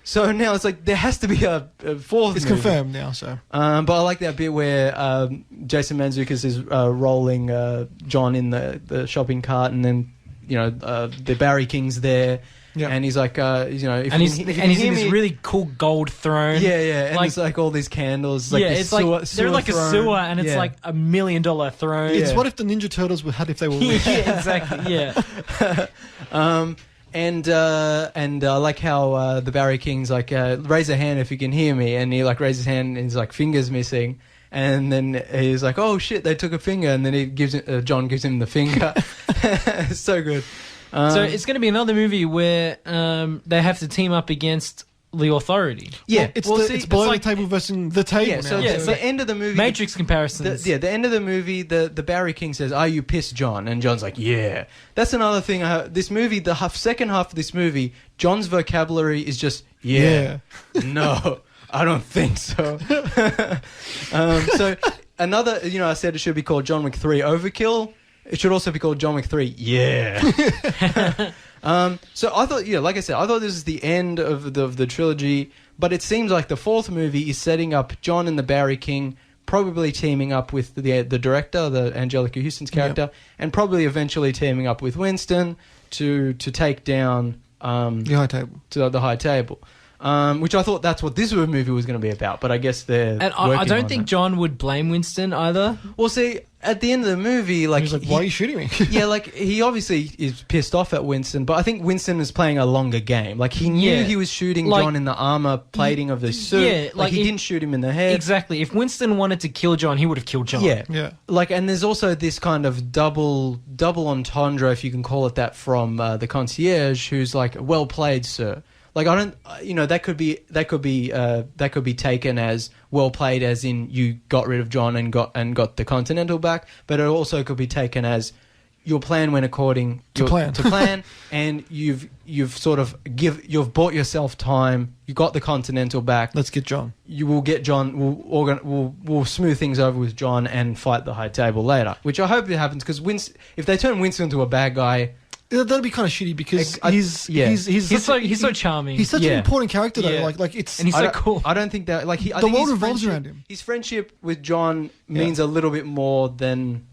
So now it's like there has to be a fourth. It's movie. confirmed now, so. But I like that bit where Jason Mantzoukas is rolling John in the shopping cart, and then the Barry King's there, Yeah. and he's like, if And he's in this really cool gold throne. yeah, and like, it's like all these candles, yeah, this it's like sewer they're like a throne. sewer, and it's Yeah. like $1 million throne. It's Yeah. what if the Ninja Turtles had if they were rich. Yeah, exactly. Yeah. And I like how the Barry King's like, raise a hand if you can hear me, and he like raises his hand and his like finger's missing, and then he's like, oh shit, they took a finger, and then John gives him the finger. It's so good. So it's going to be another movie where they have to team up against the Authority. Yeah, It's, well, it's below like- the table versus the table yeah. now. So Yeah, the so- end of the movie, Matrix comparisons. the end of the movie, the Barry King says, "Are you pissed, John?" And John's like, "Yeah." That's another thing. This movie, the second half of this movie, John's vocabulary is just yeah. No, I don't think so. So another, I said it should be called John Wick 3 Overkill. It should also be called John Wick 3. Yeah. So I thought, like I said, I thought this is the end of the trilogy, but it seems like the fourth movie is setting up John and the Barry King, probably teaming up with the director, the Angelica Houston's character, and probably eventually teaming up with Winston to take down The high table. to the high table. Which I thought that's what this movie was going to be about, but I guess they're And I working don't on think that. John would blame Winston either. Well, see, at the end of the movie, like, He was like, why are you shooting me? yeah, like he obviously is pissed off at Winston, but I think Winston is playing a longer game. Like he knew Yeah. he was shooting Like- John in the armor plating of the suit. Yeah, like he if- didn't shoot him in the head. Exactly. If Winston wanted to kill John, he would have killed John. Yeah. Yeah. Like, and there's also this kind of double entendre, if you can call it that, from the concierge, who's like, "Well played, sir." Like, I don't, that could be taken as well played, as in you got rid of John and got the Continental back, but it also could be taken as your plan went according To plan. and you've sort of you've bought yourself time. You got the Continental back. Let's get John. You will get John. We'll smooth things over with John and fight the high table later, which I hope it happens, because if they turn Winston into a bad guy. That'd be kind of shitty because He's He's so charming. He's such Yeah. an important character though. Yeah. Like it's And he's so cool. I don't think that I The think world his revolves friendship- around him. His friendship with John means a little bit more than,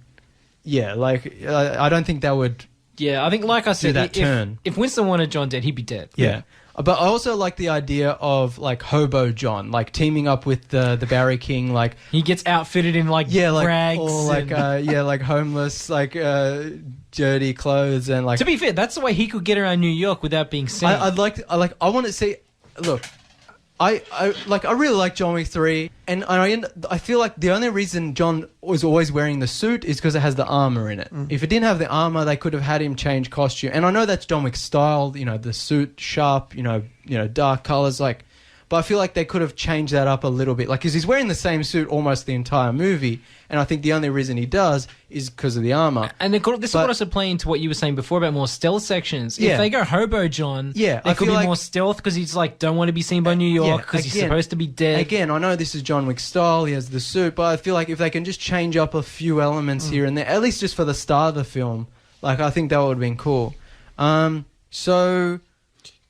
like I don't think that would. Yeah, I think, like I said, that turn. if Winston wanted John dead, he'd be dead. Yeah. But I also like the idea of like hobo John, like teaming up with the Barry King, like He gets outfitted in like rags. or like and- like homeless, like dirty clothes, and like to be fair, that's the way he could get around New York without being seen. I want to see. Look, I really like John Wick 3, and I feel like the only reason John was always wearing the suit is because it has the armor in it. If it didn't have the armor, they could have had him change costume. And I know that's John Wick's style, the suit sharp, dark colors, like. But I feel like they could have changed that up a little bit, like, because he's wearing the same suit almost the entire movie, and I think the only reason he does is because of the armor. And this is But- what also playing into what you were saying before about more stealth sections. Yeah. If they go hobo John, Yeah, there I could feel be like- more stealth because he's like, don't want to be seen by New York because he's again- supposed to be dead. Again, I know this is John Wick's style, he has the suit, but I feel like if they can just change up a few elements here and there, at least just for the start of the film, like, I think that would have been cool. So,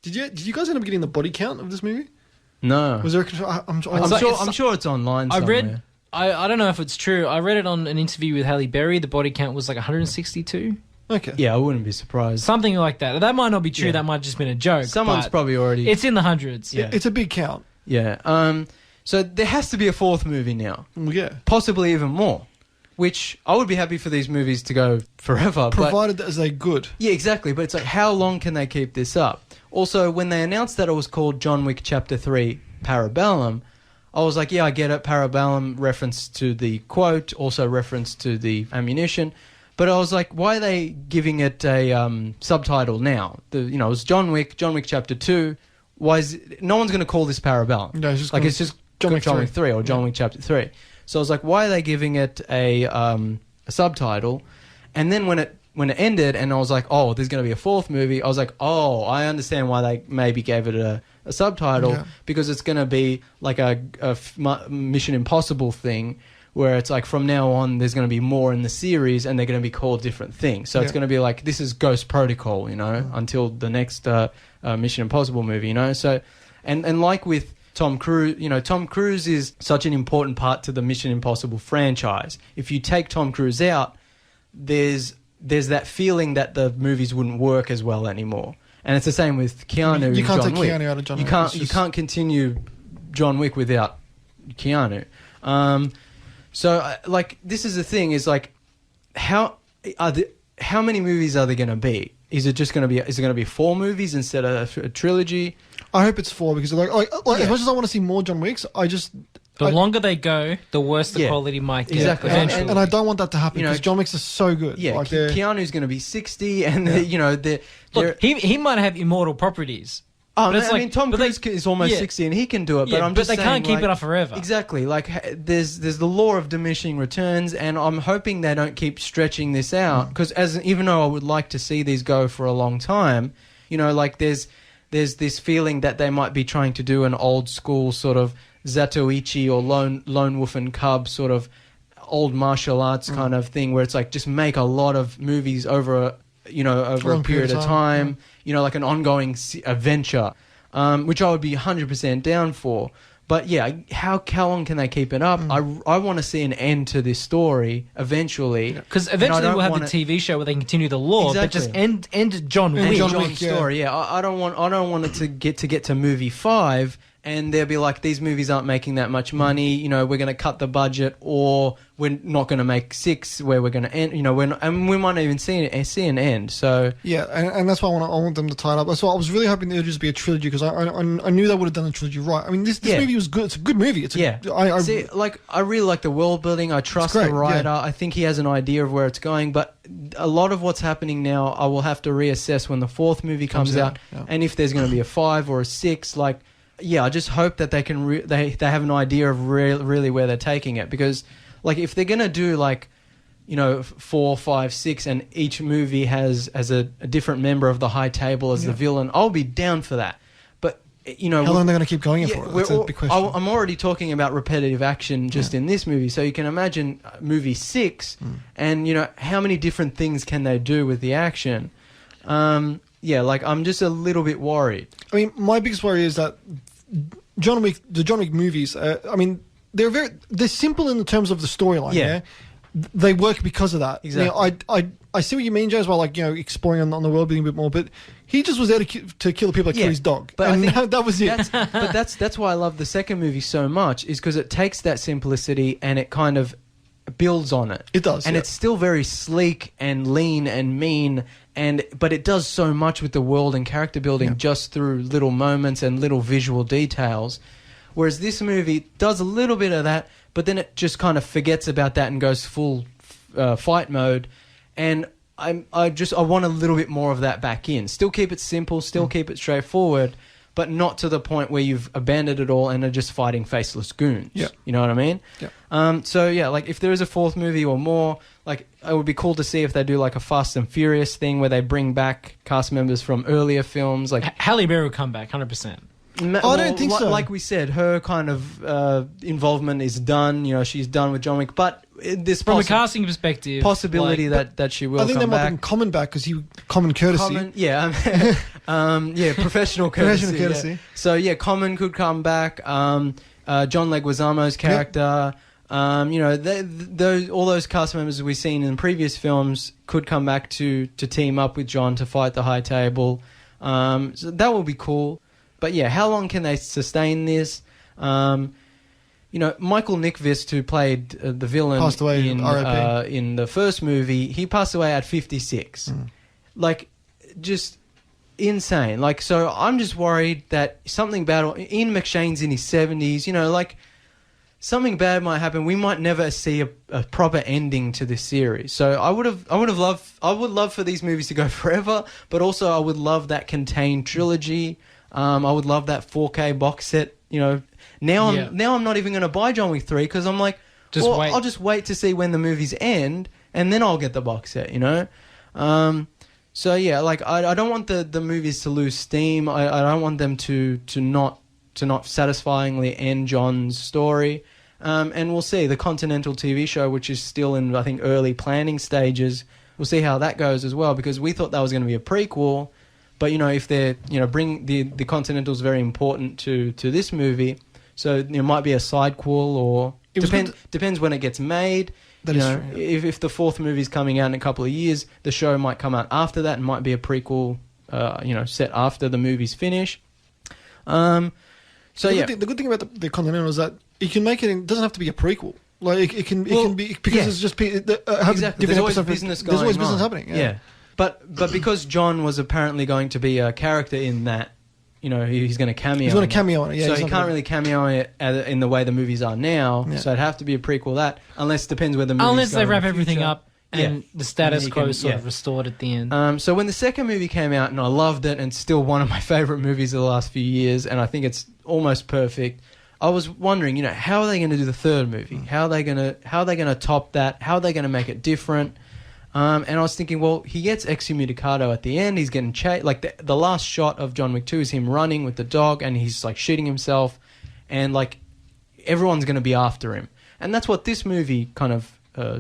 Did you guys end up getting the body count of this movie? no. Was there? I'm sure it's online I somewhere. read, I don't know if it's true. I read it on an interview with Halle Berry. The body count was like 162, Okay. Yeah, I wouldn't be surprised. something like that. That might not be true. Yeah. That might have just been a joke. Someone's but probably already... It's in the hundreds. Yeah. It's a big count. Yeah. So there has to be a fourth movie now. Well, yeah. Possibly even more. which I would be happy for these movies to go forever. Provided that they're good. Yeah, exactly. But it's like, how long can they keep this up? Also, when they announced that it was called John Wick Chapter 3 Parabellum, I was like, yeah, I get it. Parabellum, reference to the quote, also reference to the ammunition. But I was like, why are they giving it a subtitle now? It was John Wick Chapter 2. Why is no one's going to call this Parabellum? No, it's just like, it's just John Wick 3 or John Wick Chapter 3. So I was like, why are they giving it a subtitle? And then when it ended and I was like, oh, there's going to be a fourth movie, I was like, oh, I understand why they maybe gave it a subtitle, because it's going to be like a Mission Impossible thing, where it's like from now on there's going to be more in the series and they're going to be called different things. So it's going to be like, this is Ghost Protocol, until the next Mission Impossible movie, So, and like with Tom Cruise, Tom Cruise is such an important part to the Mission Impossible franchise. If you take Tom Cruise out, there's that feeling that the movies wouldn't work as well anymore. And it's the same with Keanu. You can't John take Wick. Keanu out of John Wick. You can't continue John Wick without Keanu. So this is the thing: is like, how many movies are there going to be? Is it going to be 4 movies instead of a trilogy? I hope it's 4 because as much as I want to see more John Wicks, The longer they go, the worse the quality might get. Exactly. Eventually. And I don't want that to happen because John Wicks is so good. Yeah, Keanu's going to be 60, and Look, he might have immortal properties. Oh, I mean, Tom Cruise is almost 60 and he can do it, but I'm just saying... But they can't keep it up forever. Exactly. Like, there's the law of diminishing returns, and I'm hoping they don't keep stretching this out, because even though I would like to see these go for a long time, there's this feeling that they might be trying to do an old school sort of Zatoichi or Lone Wolf and Cub sort of old martial arts kind of thing, where it's like just make a lot of movies over a period of time, like an ongoing adventure, which I would be 100% down for. But yeah, how long can they keep it up? I want to see an end to this story eventually. Because eventually we'll have the TV show where they continue the lore, but just end John Wick. John's story, I don't want it to get to movie 5 and they'll be like, these movies aren't making that much money, we're going to cut the budget, or we're not going to make 6 where we're going to end, and we might not even see an end. So yeah, and that's why I want them to tie it up. So I was really hoping it would just be a trilogy, because I knew they would have done a trilogy right. I mean, this movie was good. It's a good movie. I really like the world building. I trust the writer. Yeah. I think he has an idea of where it's going, but a lot of what's happening now, I will have to reassess when the 4th movie comes out, and if there's going to be a 5 or a 6, I just hope that they can they have an idea of really where they're taking it, because if they're gonna do 4, 5, 6, and each movie has a different member of the high table as the villain, I'll be down for that. But how long are they going to keep going for it? That's a big question. I'm already talking about repetitive action just in this movie, so you can imagine movie 6, and how many different things can they do with the action? I'm just a little bit worried. I mean, my biggest worry is that the John Wick movies, they're simple in the terms of the storyline. Yeah. They work because of that. Exactly. I see what you mean, Joe, as well, exploring on the world building a bit more, but he just was there to kill the people that kill his dog. But I think that was it. That's why I love the second movie so much, is because it takes that simplicity and it kind of builds on it. It does. And it's still very sleek and lean and mean, but it does so much with the world and character building just through little moments and little visual details. Whereas this movie does a little bit of that, but then it just kind of forgets about that and goes full fight mode. And I want a little bit more of that back in. Still keep it simple, still keep it straightforward, but not to the point where you've abandoned it all and are just fighting faceless goons. Yeah. You know what I mean? Yeah. If there is a 4th movie or more, it would be cool to see if they do a Fast and Furious thing where they bring back cast members from earlier films. Halle Berry will come back 100%. I don't think so. Like we said, her kind of involvement is done. She's done with John Wick, but this from a casting perspective, possibility that she will. I think come they might back. bring Common back because common courtesy. Professional courtesy. Professional courtesy. Yeah. So Common could come back. John Leguizamo's character. All those cast members we've seen in previous films could come back to team up with John to fight the high table. So that will be cool. But how long can they sustain this? Michael Nyqvist, who played the villain Passed away, in the first movie, he passed away at 56. Like, just insane. Like, so I'm just worried that something bad. Ian McShane's in his 70s. Like, something bad might happen. We might never see a proper ending to this series. So I would love for these movies to go forever, but also I would love that contained trilogy. I would love that 4K box set. Now I'm not even going to buy John Wick 3 because I'm like, wait. I'll just wait to see when the movies end and then I'll get the box set. So yeah, like I don't want the movies to lose steam. I don't want them to not satisfyingly end John's story. And we'll see the Continental TV show, which is still in, I think, early planning stages. We'll see how that goes as well, because we thought that was going to be a prequel. But, if they're, bring the Continental's very important to this movie. So it might be a sidequel or depends when it gets made. That is true. Yeah. If the fourth movie's coming out in a couple of years, the show might come out after that and might be a prequel, set after the movies finish. The good thing about the Continental is that you can make it. It doesn't have to be a prequel. Like it can be because it's just exactly. There's always business going on. There's always business happening. Yeah. But because John was apparently going to be a character in that, he's going to cameo. He's going to cameo on it. Yeah. So he can't really cameo on it in the way the movies are now. Yeah. So it'd have to be a prequel. Unless it depends where the movies unless go they in wrap the everything future. up. And the status quo is sort of restored at the end. So when the second movie came out, and I loved it, and still one of my favourite movies of the last few years, and I think it's almost perfect. I was wondering, how are they going to do the third movie? How are they going to top that? How are they going to make it different? And I was thinking, well, he gets excommunicado at the end. He's getting chased. Like the last shot of John Wick 2 is him running with the dog, and he's like shooting himself, and like everyone's going to be after him. And that's what this movie kind of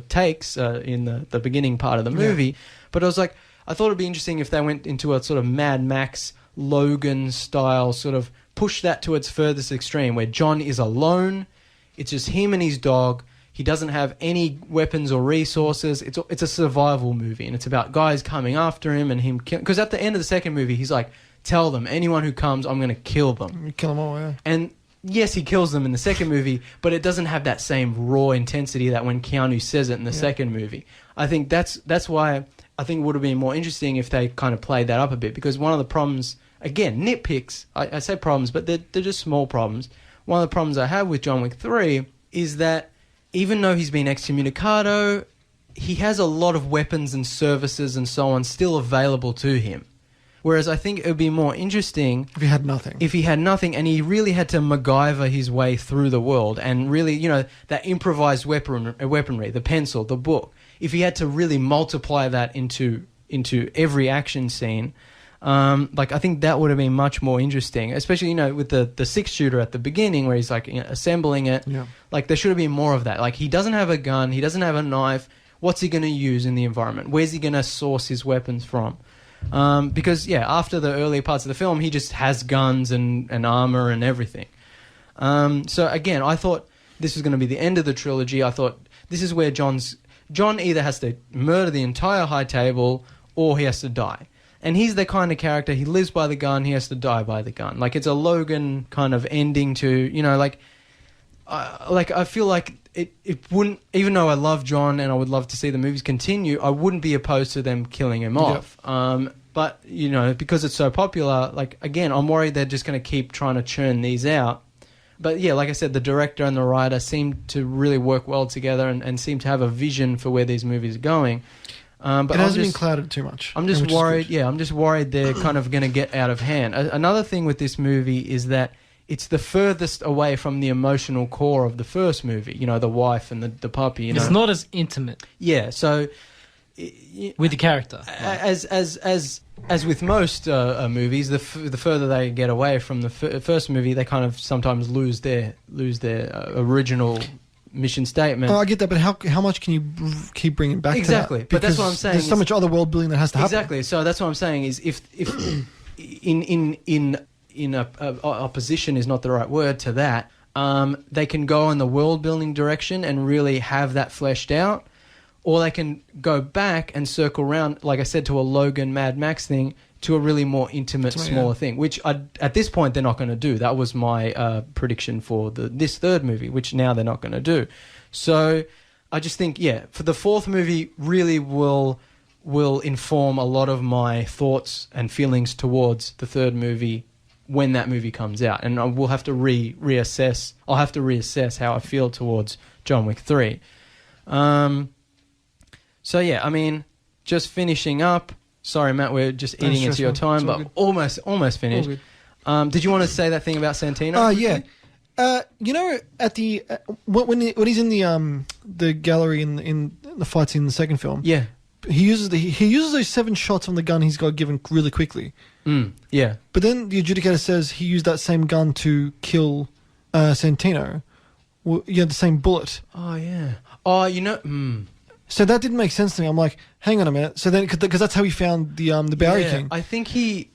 takes in the beginning part of the movie. Yeah. But I thought it'd be interesting if they went into a sort of Mad Max, Logan style, sort of push that to its furthest extreme, where John is alone. It's just him and his dog. He doesn't have any weapons or resources. It's a survival movie, and it's about guys coming after him and him because at the end of the second movie, he's like, "Tell them, anyone who comes, I'm going to kill them." You kill them all, yeah. And yes, he kills them in the second movie, but it doesn't have that same raw intensity that when Keanu says it in the second movie. I think that's why I think it would have been more interesting if they kind of played that up a bit, because one of the problems, again, nitpicks, I say problems, but they're just small problems. One of the problems I have with John Wick 3 is that even though he's been excommunicado, he has a lot of weapons and services and so on still available to him. Whereas I think it would be more interesting if he had nothing. And he really had to MacGyver his way through the world and really, that improvised weaponry, the pencil, the book. If he had to really multiply that into every action scene, I think that would have been much more interesting, especially, with the 6-shooter at the beginning where he's like assembling it. Yeah. Like there should have been more of that. Like he doesn't have a gun, he doesn't have a knife. What's he going to use in the environment? Where's he going to source his weapons from? Because after the early parts of the film, he just has guns and armor and everything. So again, I thought this was going to be the end of the trilogy. I thought this is where John either has to murder the entire high table or he has to die. And he's the kind of character, he lives by the gun, he has to die by the gun. Like it's a Logan kind of ending to, I feel like it wouldn't, even though I love John and I would love to see the movies continue, I wouldn't be opposed to them killing him off. But, because it's so popular, again, I'm worried they're just going to keep trying to churn these out. But yeah, like I said, the director and the writer seem to really work well together and seem to have a vision for where these movies are going. But it hasn't been clouded too much. I'm just worried. Yeah, I'm just worried they're kind of going to get out of hand. Another thing with this movie is that it's the furthest away from the emotional core of the first movie. The wife and the puppy. It's not as intimate. Yeah, so with the character, as with most movies, the further they get away from the first movie, they kind of sometimes lose their original mission statement. Oh, I get that, but how much can you keep bringing back exactly? To that? But that's what I'm saying. There's so much other world building that has to happen. Exactly. So that's what I'm saying is if in opposition is not the right word to that, they can go in the world building direction and really have that fleshed out, or they can go back and circle around, like I said, to a Logan Mad Max thing, to a really more intimate, smaller thing, which at this point they're not going to do. That was my prediction for this third movie, which now they're not going to do. So I just think, for the fourth movie really will inform a lot of my thoughts and feelings towards the third movie when that movie comes out. And I will have to reassess. I'll have to reassess how I feel towards John Wick 3. So, yeah, I mean, just finishing up. Sorry, Matt, we're just eating into your time, but almost finished. Did you want to say that thing about Santino? Yeah. You know, at the when he's in the gallery in the fight scene in the second film, he uses those 7 shots on the gun he's got given really quickly. Yeah. But then the adjudicator says he used that same gun to kill Santino. Well, the same bullet. Oh yeah. Oh, you know. So that didn't make sense to me. I'm like, hang on a minute. So then, because that's how he found the Bowery King. I think he.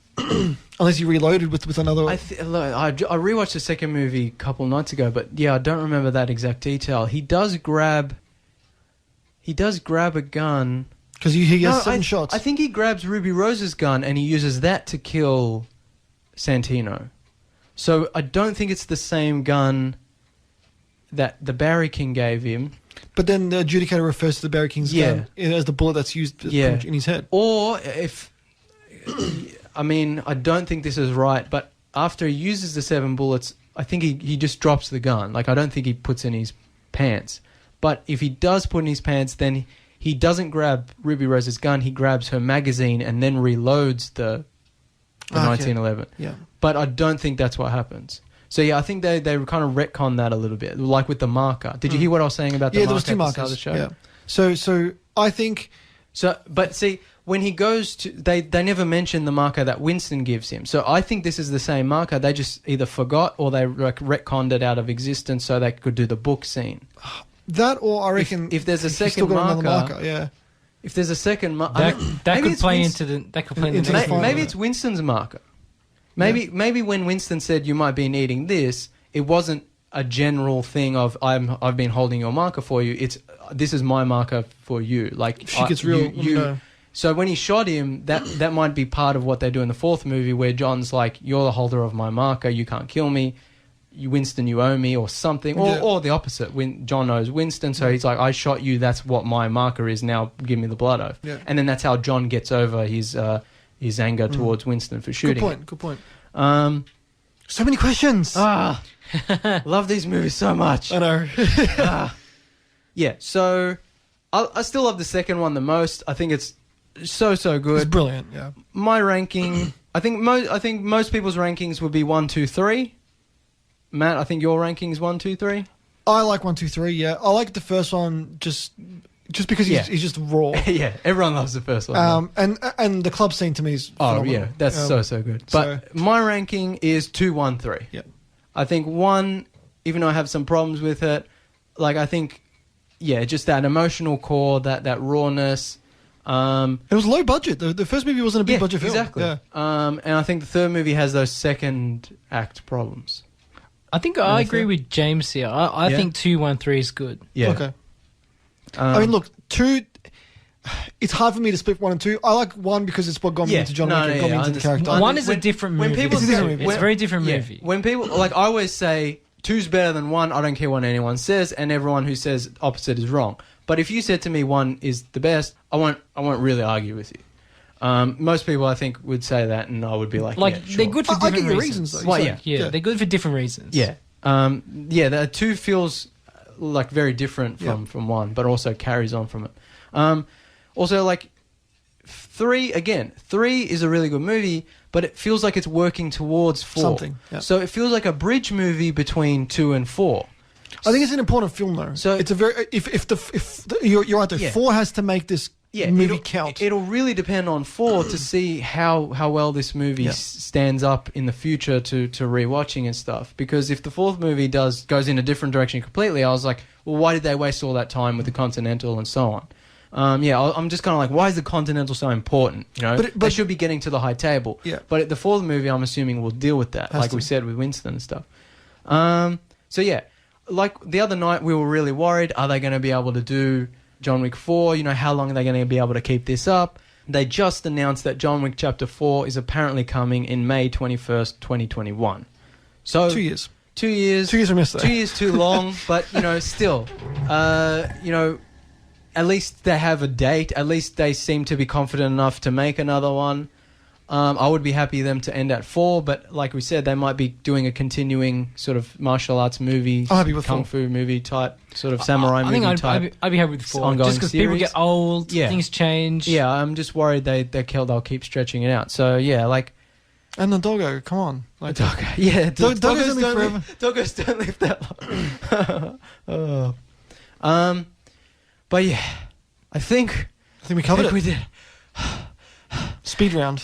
Unless he reloaded with another. I rewatched the second movie a couple nights ago, but I don't remember that exact detail. He does grab a gun because he has 7 shots. I think he grabs Ruby Rose's gun and he uses that to kill Santino. So I don't think it's the same gun that the Bowery King gave him. But then the adjudicator refers to the Bowery King's gun as the bullet that's used in his head. Or if... I mean, I don't think this is right, but after he uses the 7 bullets, I think he just drops the gun. Like, I don't think he puts in his pants. But if he does put in his pants, then he doesn't grab Ruby Rose's gun. He grabs her magazine and then reloads the 1911. Yeah. But I don't think that's what happens. So, I think they kind of retcon that a little bit, like with the marker. Did you hear what I was saying about the marker? Yeah, there was 2 markers. At the show? Yeah. So I think... So, but see... When he goes to... They never mention the marker that Winston gives him. So I think this is the same marker. They just either forgot or they retconned it out of existence so they could do the book scene. That or I reckon... If there's a second marker... If there's a second marker... That could play into the... Maybe it's Winston's marker. Maybe when Winston said you might be needing this, it wasn't a general thing of I've been holding your marker for you. It's this is my marker for you. Like she gets real... You, so when he shot him, that might be part of what they do in the fourth movie, where John's like, "You're the holder of my marker. You can't kill me. Winston, you owe me," or something, or the opposite. When John owes Winston, so he's like, "I shot you. That's what my marker is. Now give me the blood oath." Yeah. And then that's how John gets over his anger towards Winston for shooting. Good point. So many questions. Love these movies so much. I know. Yeah. So I still love the second one the most. I think it's so good. It's brilliant. Yeah. My ranking, I think most people's rankings would be 1, 2, 3. Matt, I think your ranking is 1, 2, 3. I like 1, 2, 3. Yeah, I like the first one just because he's just raw. Yeah, everyone loves the first one. And the club scene to me is phenomenal. That's so good. But my ranking is 2, 1, 3. Yeah. I think 1, even though I have some problems with it, like I think, just that emotional core, that rawness. It was low budget. The first movie wasn't a big budget film. Exactly. Yeah. And I think the third movie has those second act problems. I think I agree with James here. I think 2, 1, 3 is good. Yeah. Okay. I mean, look, 2. It's hard for me to split 1 and 2. I like 1 because it's what got me into John Wick and got me into the character. 1 is a different movie. It's a very different movie. When people I always say 2's better than 1. I don't care what anyone says, and everyone who says opposite is wrong. But if you said to me 1 is the best, I won't really argue with you. Most people, I think, would say that, and I would be like, sure. They're good for different reasons. Though, well, they're good for different reasons. Yeah. The 2 feels like very different from 1, but also carries on from it. Also, like 3 is a really good movie, but it feels like it's working towards 4. Something. Yeah. So it feels like a bridge movie between 2 and 4. I think it's an important film, though. So it's a very if you're right though. 4 has to make this movie count. It'll really depend on 4 to see how well this movie stands up in the future to rewatching and stuff. Because if the fourth movie goes in a different direction completely, I was like, well, why did they waste all that time with the Continental and so on? I'm just kind of like, why is the Continental so important? You know, they should be getting to the high table. Yeah. But the fourth movie, I'm assuming, will deal with that, we said with Winston and stuff. Like the other night, we were really worried. Are they going to be able to do John Wick 4? You know, how long are they going to be able to keep this up? they just announced that John Wick Chapter 4 is apparently coming in May 21st, 2021. So 2 years. 2 years. 2 years from yesterday. 2 years too long, but, still, at least they have a date. At least they seem to be confident enough to make another one. I would be happy them to end at 4, but like we said, they might be doing a continuing sort of martial arts movie, I'm happy with kung 4. fu movie type, sort of samurai movie type. I'd be happy with 4. ongoing Just because people series. get old, Yeah. things change. Yeah, I'm just worried they'll keep stretching it out. So yeah, like And the doggo, come on. Like, yeah, Doggos doggos only don't forever. doggos don't live that long. But yeah, I think we covered we it. did. Speed round.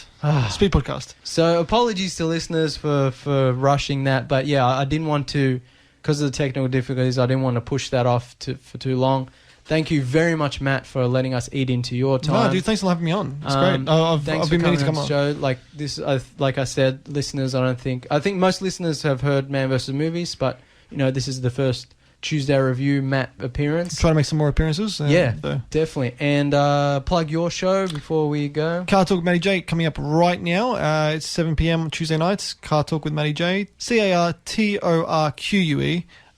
Speed podcast. So apologies to listeners for rushing that, but yeah, I didn't want to, because of the technical difficulties, I didn't want to push that off for too long. Thank you very much, Matt, for letting us eat into your time. No, dude, thanks for having me on. It's great. I've Thanks been for meaning coming to come on on. the show. Like this, like I said, listeners, I think most listeners have heard Man vs. Movies, but this is the first Tuesday Review Matt appearance. Try to make some more appearances. Yeah, definitely. And plug your show before we go. Car Talk with Matty J coming up right now. It's 7 p.m. on Tuesday nights. Car Talk with Matty J. CARTORQUE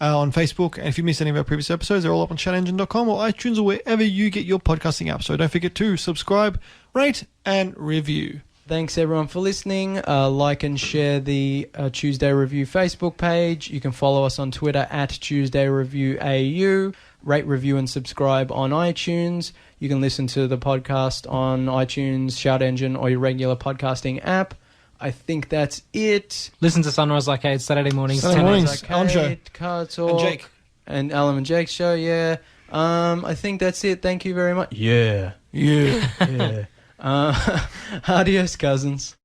on Facebook. And if you missed any of our previous episodes, they're all up on chatengine.com or iTunes or wherever you get your podcasting app. So don't forget to subscribe, rate, and review. Thanks everyone for listening. Like and share the Tuesday Review Facebook page. You can follow us on Twitter at Tuesday Review AU. Rate, review, and subscribe on iTunes. You can listen to the podcast on iTunes, Shout Engine, or your regular podcasting app. I think that's it. Listen to Sunrise Arcade Saturday mornings. Saturday 10 mornings. a.m. Alan Show. Car Talk. And Jake. And Alan and Jake's show, yeah. I think that's it. Thank you very much. Yeah. Yeah. Yeah. Adios, cousins.